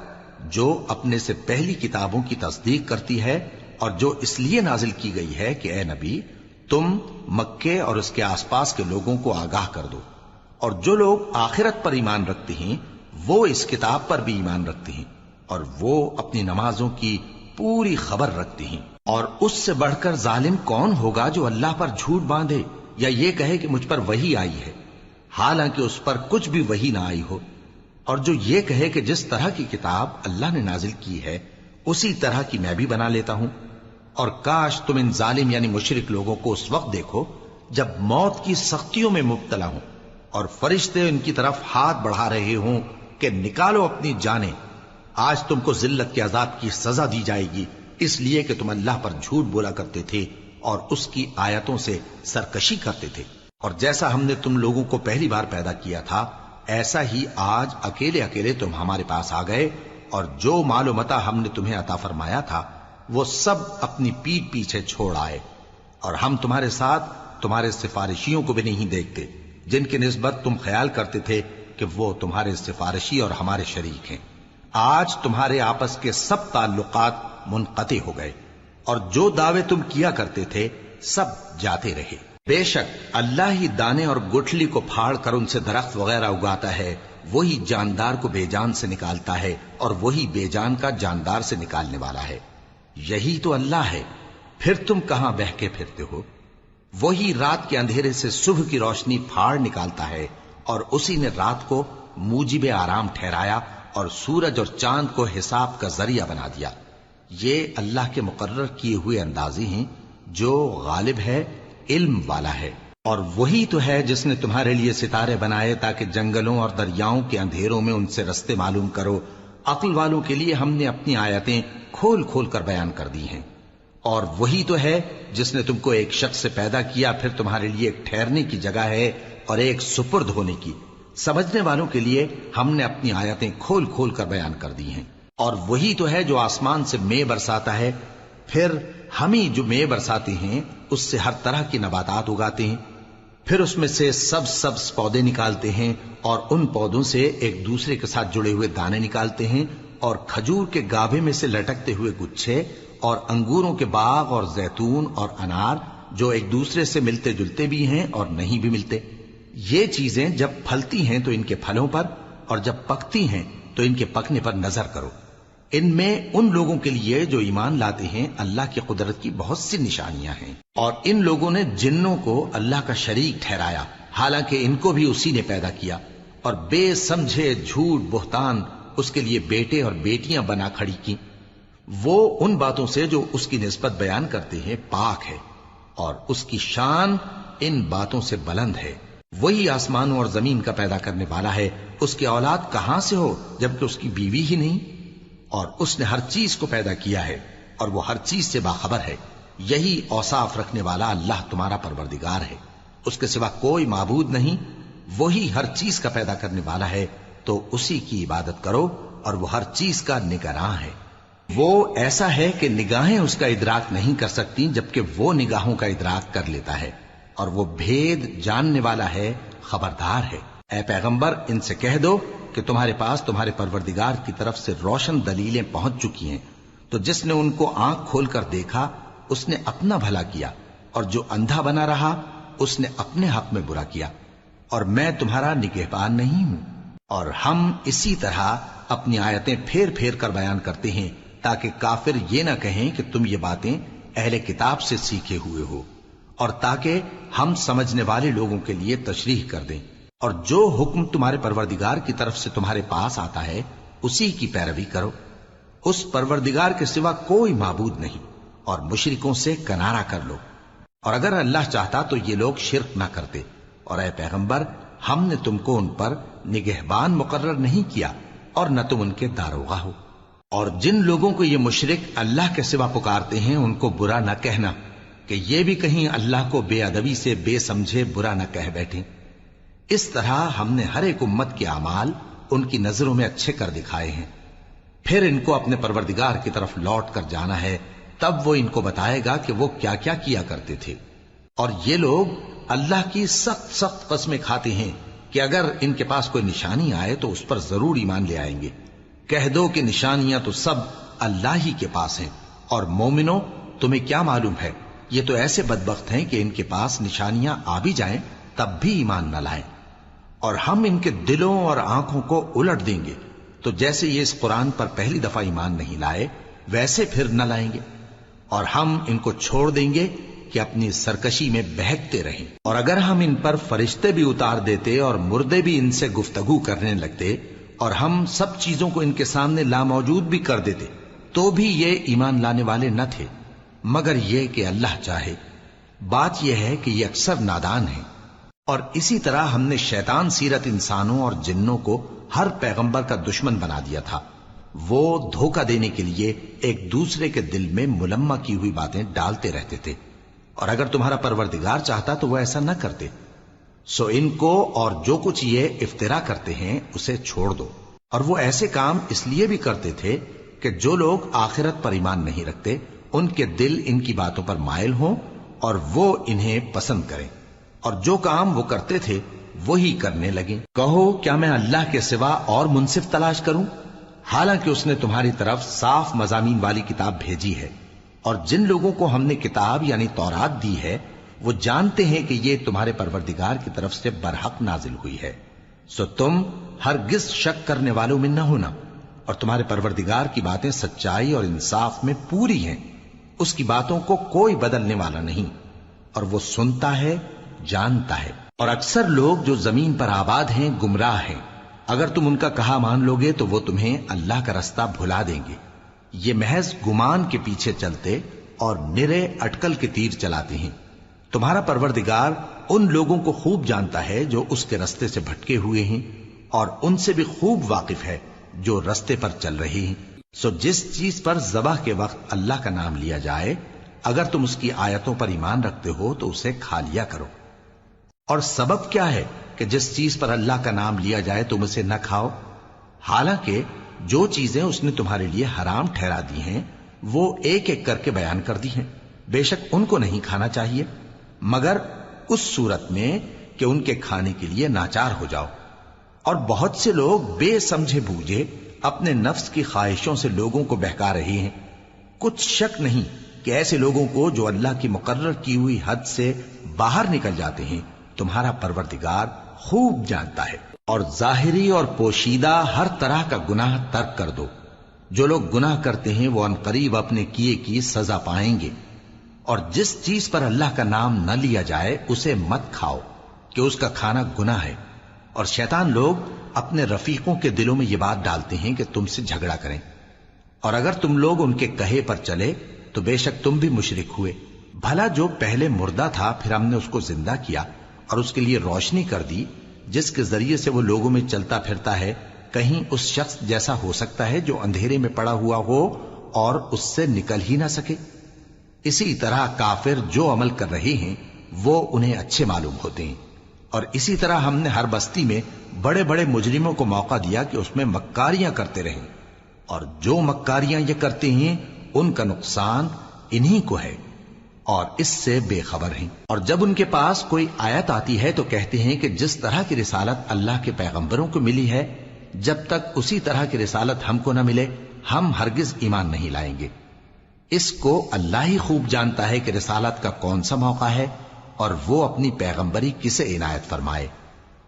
جو اپنے سے پہلی کتابوں کی تصدیق کرتی ہے، اور جو اس لیے نازل کی گئی ہے کہ اے نبی تم مکے اور اس کے آس پاس کے لوگوں کو آگاہ کر دو، اور جو لوگ آخرت پر ایمان رکھتے ہیں وہ اس کتاب پر بھی ایمان رکھتے ہیں، اور وہ اپنی نمازوں کی پوری خبر رکھتے ہیں۔ اور اس سے بڑھ کر ظالم کون ہوگا جو اللہ پر جھوٹ باندھے یا یہ کہے کہ مجھ پر وحی آئی ہے، حالانکہ اس پر کچھ بھی وحی نہ آئی ہو، اور جو یہ کہے کہ جس طرح کی کتاب اللہ نے نازل کی ہے اسی طرح کی میں بھی بنا لیتا ہوں۔ اور کاش تم ان ظالم یعنی مشرک لوگوں کو اس وقت دیکھو جب موت کی سختیوں میں مبتلا ہوں اور فرشتے ان کی طرف ہاتھ بڑھا رہے ہوں کہ نکالو اپنی جانیں، آج تم کو ذلت کے عذاب کی سزا دی جائے گی، اس لیے کہ تم اللہ پر جھوٹ بولا کرتے تھے اور اس کی آیتوں سے سرکشی کرتے تھے۔ اور جیسا ہم نے تم لوگوں کو پہلی بار پیدا کیا تھا ایسا ہی آج اکیلے اکیلے تم ہمارے پاس آ گئے، اور جو مال و متاع ہم نے تمہیں عطا فرمایا تھا وہ سب اپنی پیٹھ پیچھے چھوڑ آئے، اور ہم تمہارے ساتھ تمہارے سفارشیوں کو بھی نہیں دیکھتے جن کی نسبت تم خیال کرتے تھے کہ وہ تمہارے سفارشی اور ہمارے شریک ہیں۔ آج تمہارے آپس کے سب تعلقات منقطع ہو گئے، اور جو دعوے تم کیا کرتے تھے سب جاتے رہے۔ بے شک اللہ ہی دانے اور گٹھلی کو پھاڑ کر ان سے درخت وغیرہ اگاتا ہے، وہی جاندار کو بے جان سے نکالتا ہے اور وہی بے جان کا جاندار سے نکالنے والا ہے۔ یہی تو اللہ ہے، پھر تم کہاں بہہ کے پھرتے ہو؟ وہی رات کے اندھیرے سے صبح کی روشنی پھاڑ نکالتا ہے، اور اسی نے رات کو موجب آرام ٹھہرایا اور سورج اور چاند کو حساب کا ذریعہ بنا دیا۔ یہ اللہ کے مقرر کیے ہوئے اندازے ہیں، جو غالب ہے، علم والا ہے۔ اور وہی تو ہے جس نے تمہارے لیے ستارے بنائے تاکہ جنگلوں اور دریاؤں کے اندھیروں میں ان سے رستے معلوم کرو۔ عقل والوں کے لیے ہم نے اپنی آیتیں کھول کھول کر بیان کر دی ہیں۔ اور وہی تو ہے جس نے تم کو ایک شخص سے پیدا کیا، پھر تمہارے لیے ایک ٹھہرنے کی جگہ ہے اور ایک سپرد ہونے کی۔ سمجھنے والوں کے لیے ہم نے اپنی آیتیں کھول کھول کر بیان کر دی ہیں۔ اور وہی تو ہے جو آسمان سے مے برساتا ہے، پھر ہم ہی جو مے برساتے ہیں اس سے ہر طرح کی نباتات اگاتے ہیں، پھر اس میں سے سبز پودے نکالتے ہیں، اور ان پودوں سے ایک دوسرے کے ساتھ جڑے ہوئے دانے نکالتے ہیں، اور کھجور کے گابھے میں سے لٹکتے ہوئے گچھے، اور انگوروں کے باغ اور زیتون اور انار جو ایک دوسرے سے ملتے جلتے بھی ہیں اور نہیں بھی ملتے۔ یہ چیزیں جب پھلتی ہیں تو ان کے پھلوں پر، اور جب پکتی ہیں تو ان کے پکنے پر نظر کرو۔ ان میں ان لوگوں کے لیے جو ایمان لاتے ہیں اللہ کی قدرت کی بہت سی نشانیاں ہیں۔ اور ان لوگوں نے جنوں کو اللہ کا شریک ٹھہرایا، حالانکہ ان کو بھی اسی نے پیدا کیا، اور بے سمجھے جھوٹ بہتان اس کے لیے بیٹے اور بیٹیاں بنا کھڑی کی۔ وہ ان باتوں سے جو اس کی نسبت بیان کرتے ہیں پاک ہے، اور اس کی شان ان باتوں سے بلند ہے۔ وہی آسمانوں اور زمین کا پیدا کرنے والا ہے، اس کی اولاد کہاں سے ہو جبکہ اس کی بیوی ہی نہیں؟ اور اس نے ہر چیز کو پیدا کیا ہے اور وہ ہر چیز سے باخبر ہے۔ یہی اوصاف رکھنے والا اللہ تمہارا پروردگار ہے، اس کے سوا کوئی معبود نہیں۔ وہی ہر چیز کا پیدا کرنے والا ہے، تو اسی کی عبادت کرو، اور وہ ہر چیز کا نگراں ہے۔ وہ ایسا ہے کہ نگاہیں اس کا ادراک نہیں کر سکتی جبکہ وہ نگاہوں کا ادراک کر لیتا ہے، اور وہ بھید جاننے والا ہے، خبردار ہے۔ اے پیغمبر ان سے کہہ دو کہ تمہارے پاس تمہارے پروردگار کی طرف سے روشن دلیلیں پہنچ چکی ہیں، تو جس نے ان کو آنکھ کھول کر دیکھا اس نے اپنا بھلا کیا، اور جو اندھا بنا رہا اس نے اپنے حق میں برا کیا، اور میں تمہارا نگہبان نہیں ہوں۔ اور ہم اسی طرح اپنی آیتیں پھیر پھیر کر بیان کرتے ہیں تاکہ کافر یہ نہ کہیں کہ تم یہ باتیں اہل کتاب سے سیکھے ہوئے ہو، اور تاکہ ہم سمجھنے والے لوگوں کے لیے تشریح کر دیں۔ اور جو حکم تمہارے پروردگار کی طرف سے تمہارے پاس آتا ہے اسی کی پیروی کرو، اس پروردگار کے سوا کوئی معبود نہیں، اور مشرکوں سے کنارہ کر لو۔ اور اگر اللہ چاہتا تو یہ لوگ شرک نہ کرتے، اور اے پیغمبر ہم نے تم کو ان پر نگہبان مقرر نہیں کیا اور نہ تم ان کے داروغہ ہو۔ اور جن لوگوں کو یہ مشرک اللہ کے سوا پکارتے ہیں ان کو برا نہ کہنا کہ یہ بھی کہیں اللہ کو بے ادبی سے بے سمجھے برا نہ کہہ بیٹھیں۔ اس طرح ہم نے ہر ایک امت کے اعمال ان کی نظروں میں اچھے کر دکھائے ہیں، پھر ان کو اپنے پروردگار کی طرف لوٹ کر جانا ہے، تب وہ ان کو بتائے گا کہ وہ کیا کیا کیا کرتے تھے۔ اور یہ لوگ اللہ کی سخت سخت قسمیں کھاتے ہیں کہ اگر ان کے پاس کوئی نشانی آئے تو اس پر ضرور ایمان لے آئیں گے۔ کہہ دو کہ نشانیاں تو سب اللہ ہی کے پاس ہیں، اور مومنوں تمہیں کیا معلوم ہے، یہ تو ایسے بدبخت ہیں کہ ان کے پاس نشانیاں آ بھی جائیں تب بھی ایمان نہ لائیں۔ اور ہم ان کے دلوں اور آنکھوں کو الٹ دیں گے، تو جیسے یہ اس قرآن پر پہلی دفعہ ایمان نہیں لائے ویسے پھر نہ لائیں گے، اور ہم ان کو چھوڑ دیں گے کہ اپنی سرکشی میں بہکتے رہیں۔ اور اگر ہم ان پر فرشتے بھی اتار دیتے اور مردے بھی ان سے گفتگو کرنے لگتے اور ہم سب چیزوں کو ان کے سامنے لاموجود بھی کر دیتے تو بھی یہ ایمان لانے والے نہ تھے، مگر یہ کہ اللہ چاہے۔ بات یہ ہے کہ یہ اکثر نادان ہیں۔ اور اسی طرح ہم نے شیطان سیرت انسانوں اور جنوں کو ہر پیغمبر کا دشمن بنا دیا تھا، وہ دھوکہ دینے کے لیے ایک دوسرے کے دل میں ملمہ کی ہوئی باتیں ڈالتے رہتے تھے، اور اگر تمہارا پروردگار چاہتا تو وہ ایسا نہ کرتے۔ سو ان کو اور جو کچھ یہ افترا کرتے ہیں اسے چھوڑ دو۔ اور وہ ایسے کام اس لیے بھی کرتے تھے کہ جو لوگ آخرت پر ایمان نہیں رکھتے ان کے دل ان کی باتوں پر مائل ہوں اور وہ انہیں پسند کریں، اور جو کام وہ کرتے تھے وہی کرنے لگیں۔ کہو کیا میں اللہ کے سوا اور منصف تلاش کروں، حالانکہ اس نے تمہاری طرف صاف مضامین والی کتاب بھیجی ہے، اور جن لوگوں کو ہم نے کتاب یعنی تورات دی ہے وہ جانتے ہیں کہ یہ تمہارے پروردگار کی طرف سے برحق نازل ہوئی ہے، سو تم ہرگز شک کرنے والوں میں نہ ہونا، اور تمہارے پروردگار کی باتیں سچائی اور انصاف میں پوری ہیں، اس کی باتوں کو کوئی بدلنے والا نہیں، اور وہ سنتا ہے جانتا ہے۔ اور اکثر لوگ جو زمین پر آباد ہیں گمراہ ہیں، اگر تم ان کا کہا مان لوگے تو وہ تمہیں اللہ کا رستہ بھلا دیں گے۔ یہ محض گمان کے پیچھے چلتے اور نرے اٹکل کے تیر چلاتے ہیں۔ تمہارا پروردگار ان لوگوں کو خوب جانتا ہے جو اس کے رستے سے بھٹکے ہوئے ہیں، اور ان سے بھی خوب واقف ہے جو رستے پر چل رہے ہیں۔ سو جس چیز پر ذبح کے وقت اللہ کا نام لیا جائے اگر تم اس کی آیتوں پر ایمان رکھتے ہو تو اسے کھا لیا کرو۔ اور سبب کیا ہے کہ جس چیز پر اللہ کا نام لیا جائے تم اسے نہ کھاؤ، حالانکہ جو چیزیں اس نے تمہارے لیے حرام ٹھہرا دی ہیں وہ ایک ایک کر کے بیان کر دی ہیں، بے شک ان کو نہیں کھانا چاہیے مگر اس صورت میں کہ ان کے کھانے کے لیے ناچار ہو جاؤ۔ اور بہت سے لوگ بے سمجھے بوجھے اپنے نفس کی خواہشوں سے لوگوں کو بہکا رہے ہیں۔ کچھ شک نہیں کہ ایسے لوگوں کو جو اللہ کی مقرر کی ہوئی حد سے باہر نکل جاتے ہیں تمہارا پروردگار خوب جانتا ہے۔ اور ظاہری اور پوشیدہ ہر طرح کا گناہ ترک کر دو، جو لوگ گناہ کرتے ہیں وہ عنقریب اپنے کیے کی سزا پائیں گے۔ اور جس چیز پر اللہ کا نام نہ لیا جائے اسے مت کھاؤ کہ اس کا کھانا گناہ ہے، اور شیطان لوگ اپنے رفیقوں کے دلوں میں یہ بات ڈالتے ہیں کہ تم سے جھگڑا کریں، اور اگر تم لوگ ان کے کہے پر چلے تو بے شک تم بھی مشرک ہوئے۔ بھلا جو پہلے مردہ تھا پھر ہم نے اس کو زندہ کیا اور اس کے لیے روشنی کر دی جس کے ذریعے سے وہ لوگوں میں چلتا پھرتا ہے، کہیں اس شخص جیسا ہو سکتا ہے جو اندھیرے میں پڑا ہوا ہو اور اس سے نکل ہی نہ سکے؟ اسی طرح کافر جو عمل کر رہے ہیں وہ انہیں اچھے معلوم ہوتے ہیں۔ اور اسی طرح ہم نے ہر بستی میں بڑے بڑے مجرموں کو موقع دیا کہ اس میں مکاریاں کرتے رہیں، اور جو مکاریاں یہ کرتے ہیں ان کا نقصان انہی کو ہے اور اس سے بے خبر ہیں۔ اور جب ان کے پاس کوئی آیت آتی ہے تو کہتے ہیں کہ جس طرح کی رسالت اللہ کے پیغمبروں کو ملی ہے جب تک اسی طرح کی رسالت ہم کو نہ ملے ہم ہرگز ایمان نہیں لائیں گے۔ اس کو اللہ ہی خوب جانتا ہے کہ رسالت کا کون سا موقع ہے اور وہ اپنی پیغمبری کسے عنایت فرمائے۔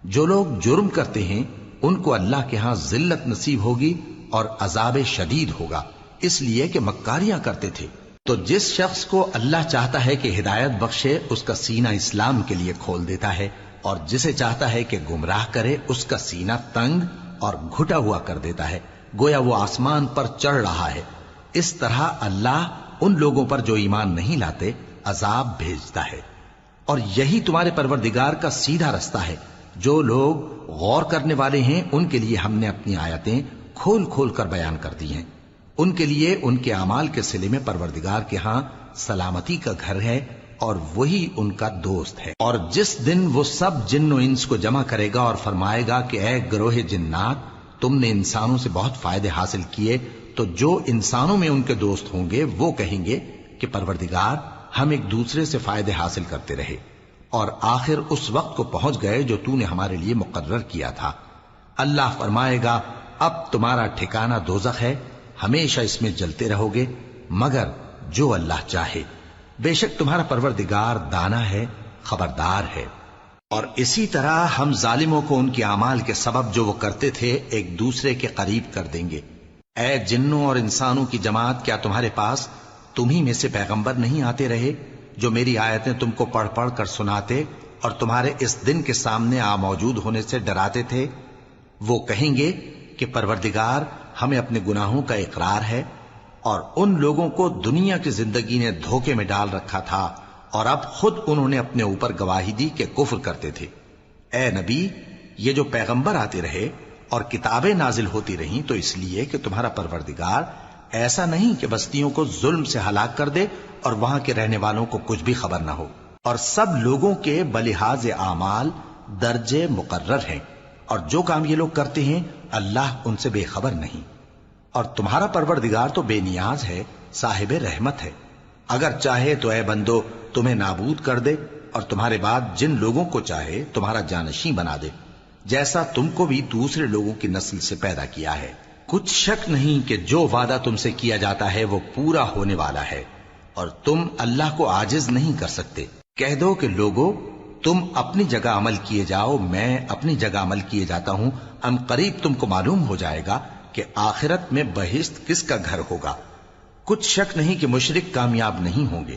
جو لوگ جرم کرتے ہیں ان کو اللہ کے ہاں ذلت نصیب ہوگی اور عذاب شدید ہوگا، اس لیے کہ مکاریاں کرتے تھے۔ تو جس شخص کو اللہ چاہتا ہے کہ ہدایت بخشے اس کا سینہ اسلام کے لیے کھول دیتا ہے، اور جسے چاہتا ہے کہ گمراہ کرے اس کا سینہ تنگ اور گھٹا ہوا کر دیتا ہے، گویا وہ آسمان پر چڑھ رہا ہے۔ اس طرح اللہ ان لوگوں پر جو ایمان نہیں لاتے عذاب بھیجتا ہے۔ اور یہی تمہارے پروردگار کا سیدھا رستہ ہے۔ جو لوگ غور کرنے والے ہیں ان کے لیے ہم نے اپنی آیتیں کھول کھول کر بیان کر دی ہیں۔ ان کے لیے ان کے اعمال کے صلے میں پروردگار کے ہاں سلامتی کا گھر ہے اور وہی ان کا دوست ہے۔ اور جس دن وہ سب جن و انس کو جمع کرے گا اور فرمائے گا کہ اے گروہ جنات، تم نے انسانوں سے بہت فائدے حاصل کیے، تو جو انسانوں میں ان کے دوست ہوں گے وہ کہیں گے کہ پروردگار ہم ایک دوسرے سے فائدے حاصل کرتے رہے اور آخر اس وقت کو پہنچ گئے جو تو نے ہمارے لیے مقرر کیا تھا۔ اللہ فرمائے گا اب تمہارا ٹھکانہ دوزخ ہے، ہمیشہ اس میں جلتے رہو گے مگر جو اللہ چاہے، بے شک تمہارا پروردگار دانا ہے، خبردار ہے۔ اور اسی طرح ہم ظالموں کو ان کے اعمال کے سبب جو وہ کرتے تھے ایک دوسرے کے قریب کر دیں گے۔ اے جنوں اور انسانوں کی جماعت، کیا تمہارے پاس تمہیں میں سے پیغمبر نہیں آتے رہے جو میری آیتیں تم کو پڑھ پڑھ کر سناتے اور تمہارے اس دن کے سامنے موجود ہونے سے ڈراتے تھے؟ وہ کہیں گے کہ پروردگار ہمیں اپنے گناہوں کا اقرار ہے، اور ان لوگوں کو دنیا کی زندگی نے دھوکے میں ڈال رکھا تھا اور اب خود انہوں نے اپنے اوپر گواہی دی کہ کفر کرتے تھے۔ اے نبی، یہ جو پیغمبر آتے رہے اور کتابیں نازل ہوتی رہیں تو اس لیے کہ تمہارا پروردگار ایسا نہیں کہ بستیوں کو ظلم سے ہلاک کر دے اور وہاں کے رہنے والوں کو کچھ بھی خبر نہ ہو، اور سب لوگوں کے بلحاظ اعمال درجے مقرر ہیں، اور جو کام یہ لوگ کرتے ہیں اللہ ان سے بے خبر نہیں۔ اور تمہارا پروردگار تو بے نیاز ہے، صاحب رحمت ہے، اگر چاہے تو اے بندو تمہیں نابود کر دے اور تمہارے بعد جن لوگوں کو چاہے تمہارا جانشیں بنا دے، جیسا تم کو بھی دوسرے لوگوں کی نسل سے پیدا کیا ہے۔ کچھ شک نہیں کہ جو وعدہ تم سے کیا جاتا ہے وہ پورا ہونے والا ہے، اور تم اللہ کو عاجز نہیں کر سکتے۔ کہہ دو کہ لوگو تم اپنی جگہ عمل کیے جاؤ، میں اپنی جگہ عمل کیے جاتا ہوں، ان قریب تم کو معلوم ہو جائے گا کہ آخرت میں بہشت کس کا گھر ہوگا۔ کچھ شک نہیں کہ مشرک کامیاب نہیں ہوں گے۔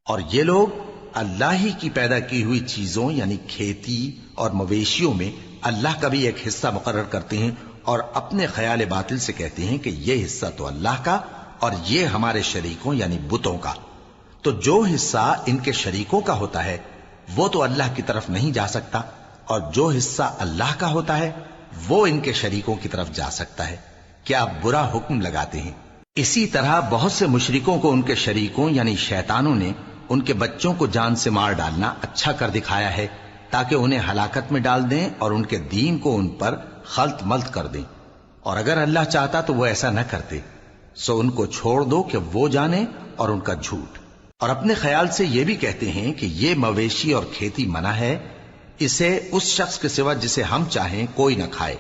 اور یہ لوگ اللہ ہی کی پیدا کی ہوئی چیزوں یعنی کھیتی اور مویشیوں میں اللہ کا بھی ایک حصہ مقرر کرتے ہیں اور اپنے خیال باطل سے کہتے ہیں کہ یہ حصہ تو اللہ کا اور یہ ہمارے شریکوں یعنی بتوں کا۔ تو جو حصہ ان کے شریکوں کا ہوتا ہے وہ تو اللہ کی طرف نہیں جا سکتا، اور جو حصہ اللہ کا ہوتا ہے وہ ان کے شریکوں کی طرف جا سکتا ہے۔ کیا برا حکم لگاتے ہیں؟ اسی طرح بہت سے مشرکوں کو ان کے شریکوں یعنی شیطانوں نے ان کے بچوں کو جان سے مار ڈالنا اچھا کر دکھایا ہے تاکہ انہیں ہلاکت میں ڈال دیں اور ان کے دین کو ان پر خلط ملط کر دیں، اور اگر اللہ چاہتا تو وہ ایسا نہ کرتے۔ سو ان کو چھوڑ دو کہ وہ جانے اور ان کا جھوٹ۔ اور اپنے خیال سے یہ بھی کہتے ہیں کہ یہ مویشی اور کھیتی منع ہے، اسے اس شخص کے سوا جسے ہم چاہیں کوئی نہ کھائے،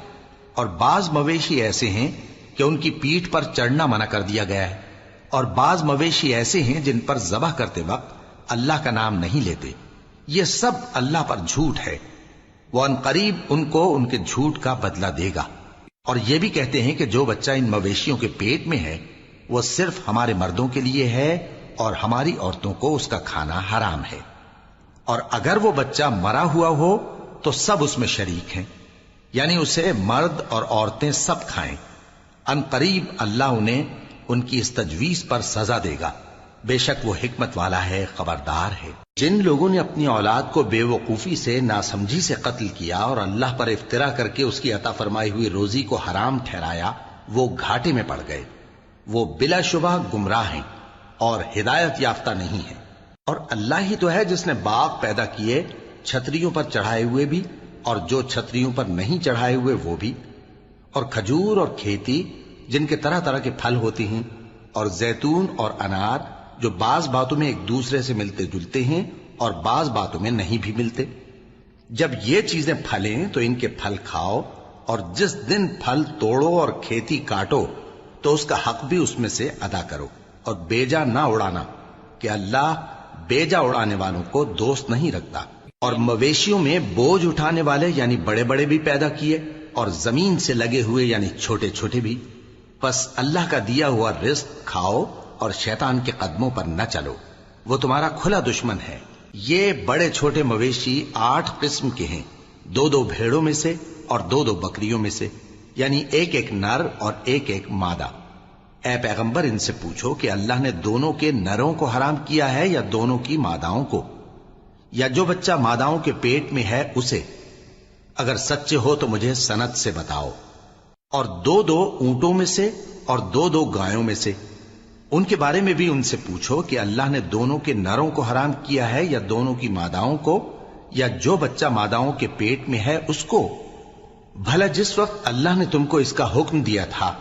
اور بعض مویشی ایسے ہیں کہ ان کی پیٹھ پر چڑھنا منع کر دیا گیا ہے، اور بعض مویشی ایسے ہیں جن پر ذبح کرتے وقت اللہ کا نام نہیں لیتے۔ یہ سب اللہ پر جھوٹ ہے، وہ ان قریب ان کو ان کے جھوٹ کا بدلہ دے گا۔ اور یہ بھی کہتے ہیں کہ جو بچہ ان مویشیوں کے پیٹ میں ہے وہ صرف ہمارے مردوں کے لیے ہے اور ہماری عورتوں کو اس کا کھانا حرام ہے، اور اگر وہ بچہ مرا ہوا ہو تو سب اس میں شریک ہیں، یعنی اسے مرد اور عورتیں سب کھائیں۔ ان قریب اللہ انہیں ان کی اس تجویز پر سزا دے گا، بے شک وہ حکمت والا ہے، خبردار ہے۔ جن لوگوں نے اپنی اولاد کو بے وقوفی سے ناسمجھی سے قتل کیا اور اللہ پر افترا کر کے اس کی عطا فرمائی ہوئی روزی کو حرام ٹھہرایا، وہ گھاٹے میں پڑ گئے، وہ بلا شبہ گمراہ ہیں اور ہدایت یافتہ نہیں ہیں۔ اور اللہ ہی تو ہے جس نے باغ پیدا کیے، چھتریوں پر چڑھائے ہوئے بھی اور جو چھتریوں پر نہیں چڑھائے ہوئے وہ بھی، اور کھجور اور کھیتی جن کے طرح طرح کے پھل ہوتے ہیں، اور زیتون اور انار جو بعض باتوں میں ایک دوسرے سے ملتے جلتے ہیں اور بعض باتوں میں نہیں بھی ملتے۔ جب یہ چیزیں پھلیں تو ان کے پھل کھاؤ اور جس دن پھل توڑو اور کھیتی کاٹو تو اس کا حق بھی اس میں سے ادا کرو، اور بیجا نہ اڑانا کہ اللہ بیجا اڑانے والوں کو دوست نہیں رکھتا۔ اور مویشیوں میں بوجھ اٹھانے والے یعنی بڑے بڑے بھی پیدا کیے، اور زمین سے لگے ہوئے یعنی چھوٹے چھوٹے بھی۔ پس اللہ کا دیا ہوا رزق کھاؤ اور شیطان کے قدموں پر نہ چلو، وہ تمہارا کھلا دشمن ہے۔ یہ بڑے چھوٹے مویشی 8 قسم کے ہیں، 2 بھیڑوں میں سے اور 2 بکریوں میں سے، یعنی ایک نر اور ایک مادہ۔ اے پیغمبر ان سے پوچھو کہ اللہ نے دونوں کے نروں کو حرام کیا ہے یا دونوں کی ماداؤں کو، یا جو بچہ ماداؤں کے پیٹ میں ہے اسے؟ اگر سچے ہو تو مجھے سند سے بتاؤ۔ اور 2 اونٹوں میں سے اور 2 گایوں میں سے، ان کے بارے میں بھی ان سے پوچھو کہ اللہ نے دونوں کے نروں کو حرام کیا ہے یا دونوں کی ماداؤں کو، یا جو بچہ ماداؤں کے پیٹ میں ہے اس کو؟ بھلا جس وقت اللہ نے تم کو اس کا حکم دیا تھا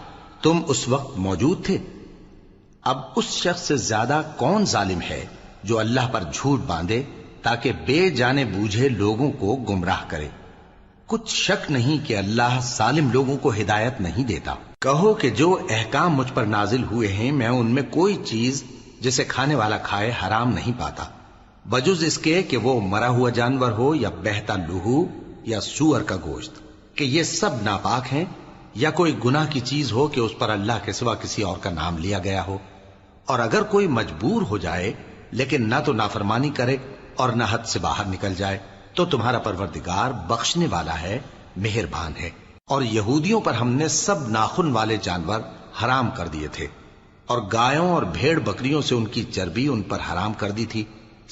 تم اس وقت موجود تھے؟ اب اس شخص سے زیادہ کون ظالم ہے جو اللہ پر جھوٹ باندھے تاکہ بے جانے بوجھے لوگوں کو گمراہ کرے؟ کچھ شک نہیں کہ اللہ ظالم لوگوں کو ہدایت نہیں دیتا۔ کہو کہ جو احکام مجھ پر نازل ہوئے ہیں میں ان میں کوئی چیز جسے کھانے والا کھائے حرام نہیں پاتا، بجز اس کے کہ وہ مرا ہوا جانور ہو یا بہتا لہو یا سور کا گوشت، کہ یہ سب ناپاک ہیں، یا کوئی گناہ کی چیز ہو کہ اس پر اللہ کے سوا کسی اور کا نام لیا گیا ہو۔ اور اگر کوئی مجبور ہو جائے لیکن نہ تو نافرمانی کرے اور نہ حد سے باہر نکل جائے تو تمہارا پروردگار بخشنے والا ہے، مہربان ہے۔ اور یہودیوں پر ہم نے سب ناخن والے جانور حرام کر دیے تھے، اور گایوں اور بھیڑ بکریوں سے ان کی چربی ان پر حرام کر دی تھی،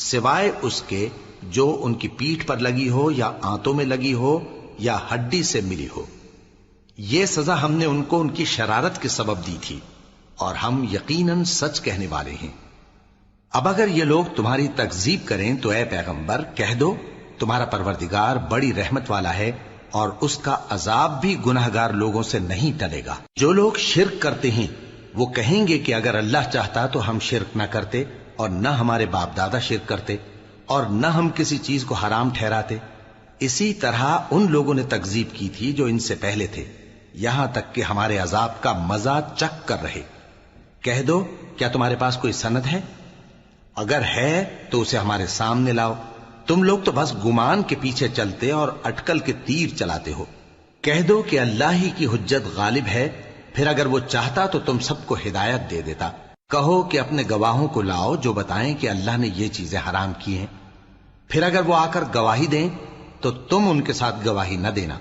سوائے اس کے جو ان کی پیٹھ پر لگی ہو یا آنتوں میں لگی ہو یا ہڈی سے ملی ہو۔ یہ سزا ہم نے ان کو ان کی شرارت کے سبب دی تھی، اور ہم یقیناً سچ کہنے والے ہیں۔ اب اگر یہ لوگ تمہاری تکذیب کریں تو اے پیغمبر کہہ دو تمہارا پروردگار بڑی رحمت والا ہے، اور اس کا عذاب بھی گناہگار لوگوں سے نہیں ٹلے گا۔ جو لوگ شرک کرتے ہیں وہ کہیں گے کہ اگر اللہ چاہتا تو ہم شرک نہ کرتے، اور نہ ہمارے باپ دادا شرک کرتے، اور نہ ہم کسی چیز کو حرام ٹھہراتے۔ اسی طرح ان لوگوں نے تکذیب کی تھی جو ان سے پہلے تھے، یہاں تک کہ ہمارے عذاب کا مزہ چکھ کر رہے۔ کہہ دو کیا تمہارے پاس کوئی سند ہے؟ اگر ہے تو اسے ہمارے سامنے لاؤ۔ تم لوگ تو بس گمان کے پیچھے چلتے اور اٹکل کے تیر چلاتے ہو۔ کہہ دو کہ اللہ ہی کی حجت غالب ہے، پھر اگر وہ چاہتا تو تم سب کو ہدایت دے دیتا۔ کہو کہ اپنے گواہوں کو لاؤ جو بتائیں کہ اللہ نے یہ چیزیں حرام کی ہیں، پھر اگر وہ آ کر گواہی دیں تو تم ان کے ساتھ گواہی نہ دینا،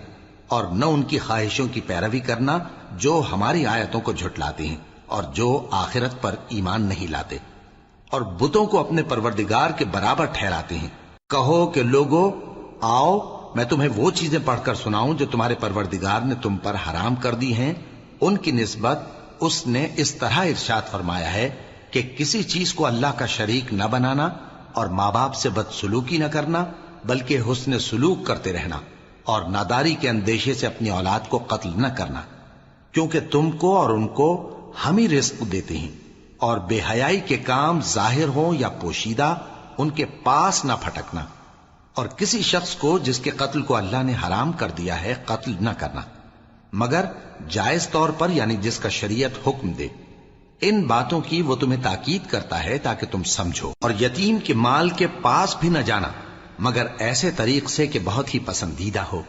اور نہ ان کی خواہشوں کی پیروی کرنا جو ہماری آیتوں کو جھٹلاتے ہیں اور جو آخرت پر ایمان نہیں لاتے، اور بتوں کو اپنے پروردگار کے برابر ٹھہراتے ہیں۔ کہو کہ لوگو آؤ میں تمہیں وہ چیزیں پڑھ کر سناؤں جو تمہارے پروردگار نے تم پر حرام کر دی ہیں۔ ان کی نسبت اس نے اس طرح ارشاد فرمایا ہے کہ کسی چیز کو اللہ کا شریک نہ بنانا، اور ماں باپ سے بدسلوکی نہ کرنا بلکہ حسن سلوک کرتے رہنا، اور ناداری کے اندیشے سے اپنی اولاد کو قتل نہ کرنا، کیونکہ تم کو اور ان کو ہم ہی رزق دیتے ہیں۔ اور بے حیائی کے کام ظاہر ہوں یا پوشیدہ ان کے پاس نہ پھٹکنا، اور کسی شخص کو جس کے قتل کو اللہ نے حرام کر دیا ہے قتل نہ کرنا، مگر جائز طور پر یعنی جس کا شریعت حکم دے۔ ان باتوں کی وہ تمہیں تاکید کرتا ہے تاکہ تم سمجھو۔ اور یتیم کے مال کے پاس بھی نہ جانا مگر ایسے طریق سے کہ بہت ہی پسندیدہ ہو،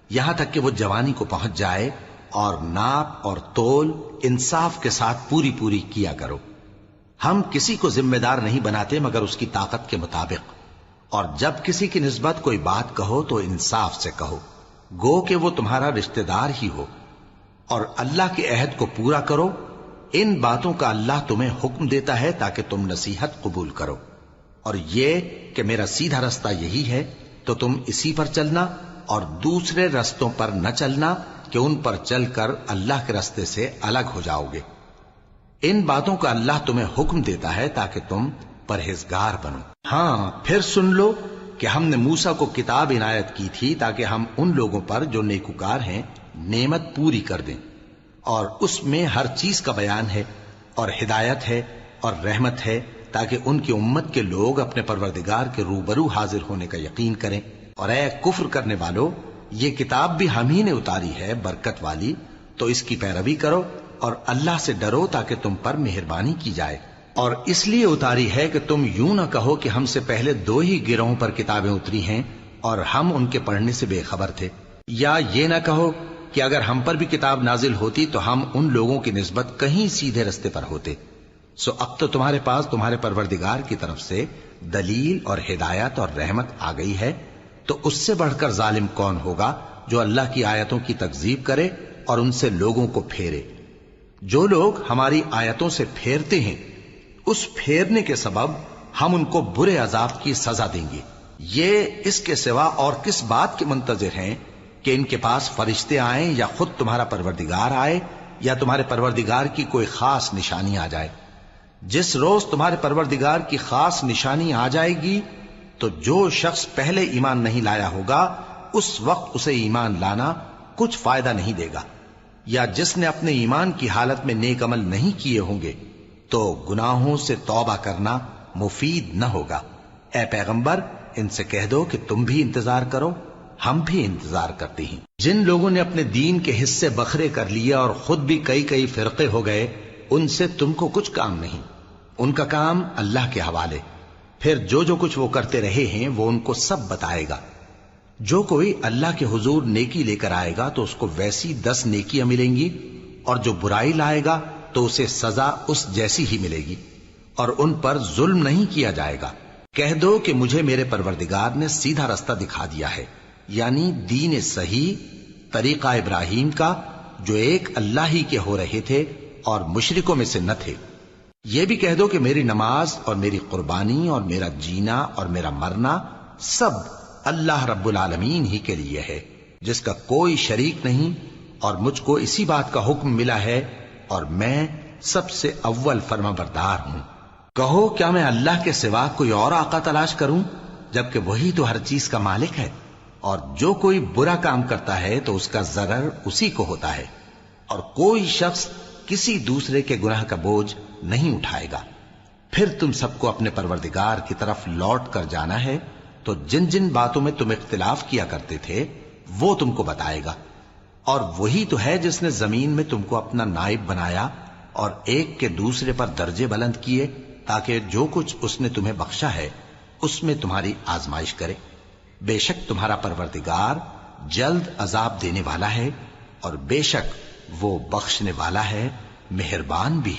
یہاں تک کہ وہ جوانی کو پہنچ جائے، اور ناپ اور تول انصاف کے ساتھ پوری پوری کیا کرو۔ ہم کسی کو ذمہ دار نہیں بناتے مگر اس کی طاقت کے مطابق، اور جب کسی کی نسبت کوئی بات کہو تو انصاف سے کہو، گو کہ وہ تمہارا رشتہ دار ہی ہو، اور اللہ کے عہد کو پورا کرو۔ ان باتوں کا اللہ تمہیں حکم دیتا ہے تاکہ تم نصیحت قبول کرو، اور یہ کہ میرا سیدھا رستہ یہی ہے تو تم اسی پر چلنا، اور دوسرے رستوں پر نہ چلنا کہ ان پر چل کر اللہ کے رستے سے الگ ہو جاؤ گے۔ ان باتوں کا اللہ تمہیں حکم دیتا ہے تاکہ تم پرہیزگار بنو۔ ہاں پھر سن لو کہ ہم نے موسیٰ کو کتاب عنایت کی تھی تاکہ ہم ان لوگوں پر جو نیکوکار ہیں نعمت پوری کر دیں، اور اس میں ہر چیز کا بیان ہے اور ہدایت ہے اور رحمت ہے، تاکہ ان کی امت کے لوگ اپنے پروردگار کے روبرو حاضر ہونے کا یقین کریں۔ اور اے کفر کرنے والو، یہ کتاب بھی ہم ہی نے اتاری ہے برکت والی، تو اس کی پیروی کرو اور اللہ سے ڈرو تاکہ تم پر مہربانی کی جائے۔ اور اس لیے اتاری ہے کہ تم یوں نہ کہو کہ ہم سے پہلے 2 ہی گروہوں پر کتابیں اتری ہیں اور ہم ان کے پڑھنے سے بے خبر تھے، یا یہ نہ کہو کہ اگر ہم پر بھی کتاب نازل ہوتی تو ہم ان لوگوں کی نسبت کہیں سیدھے رستے پر ہوتے۔ سو اب تو تمہارے پاس تمہارے پروردگار کی طرف سے دلیل اور ہدایت اور رحمت آ گئی ہے، تو اس سے بڑھ کر ظالم کون ہوگا جو اللہ کی آیتوں کی تکذیب کرے اور ان سے لوگوں کو پھیرے۔ جو لوگ ہماری آیتوں سے پھیرتے ہیں، اس پھیرنے کے سبب ہم ان کو برے عذاب کی سزا دیں گے۔ یہ اس کے سوا اور کس بات کے منتظر ہیں کہ ان کے پاس فرشتے آئیں یا خود تمہارا پروردگار آئے یا تمہارے پروردگار کی کوئی خاص نشانی آ جائے۔ جس روز تمہارے پروردگار کی خاص نشانی آ جائے گی تو جو شخص پہلے ایمان نہیں لایا ہوگا اس وقت اسے ایمان لانا کچھ فائدہ نہیں دے گا، یا جس نے اپنے ایمان کی حالت میں نیک عمل نہیں کیے ہوں گے تو گناہوں سے توبہ کرنا مفید نہ ہوگا۔ اے پیغمبر، ان سے کہہ دو کہ تم بھی انتظار کرو، ہم بھی انتظار کرتے ہیں۔ جن لوگوں نے اپنے دین کے حصے بکھرے کر لیے اور خود بھی کئی فرقے ہو گئے، ان سے تم کو کچھ کام نہیں، ان کا کام اللہ کے حوالے۔ پھر جو کچھ وہ کرتے رہے ہیں وہ ان کو سب بتائے گا۔ جو کوئی اللہ کے حضور نیکی لے کر آئے گا تو اس کو ویسی 10 نیکیاں ملیں گی، اور جو برائی لائے گا تو اسے سزا اس جیسی ہی ملے گی، اور ان پر ظلم نہیں کیا جائے گا۔ کہہ دو کہ مجھے میرے پروردگار نے سیدھا رستہ دکھا دیا ہے، یعنی دین صحیح، طریقہ ابراہیم کا، جو ایک اللہ ہی کے ہو رہے تھے اور مشرکوں میں سے نہ تھے۔ یہ بھی کہہ دو کہ میری نماز اور میری قربانی اور میرا جینا اور میرا مرنا سب اللہ رب العالمین ہی کے لیے ہے، جس کا کوئی شریک نہیں، اور مجھ کو اسی بات کا حکم ملا ہے اور میں سب سے اول فرما بردار ہوں۔ کہو کیا میں اللہ کے سوا کوئی اور آقا تلاش کروں جبکہ وہی تو ہر چیز کا مالک ہے؟ اور جو کوئی برا کام کرتا ہے تو اس کا ضرر اسی کو ہوتا ہے، اور کوئی شخص کسی دوسرے کے گناہ کا بوجھ نہیں اٹھائے گا۔ پھر تم سب کو اپنے پروردگار کی طرف لوٹ کر جانا ہے، تو جن جن باتوں میں تم اختلاف کیا کرتے تھے وہ تم کو بتائے گا۔ اور وہی تو ہے جس نے زمین میں تم کو اپنا نائب بنایا اور ایک کے دوسرے پر درجے بلند کیے، تاکہ جو کچھ اس نے تمہیں بخشا ہے اس میں تمہاری آزمائش کرے۔ بے شک تمہارا پروردگار جلد عذاب دینے والا ہے، اور بے شک وہ بخشنے والا ہے، مہربان بھی۔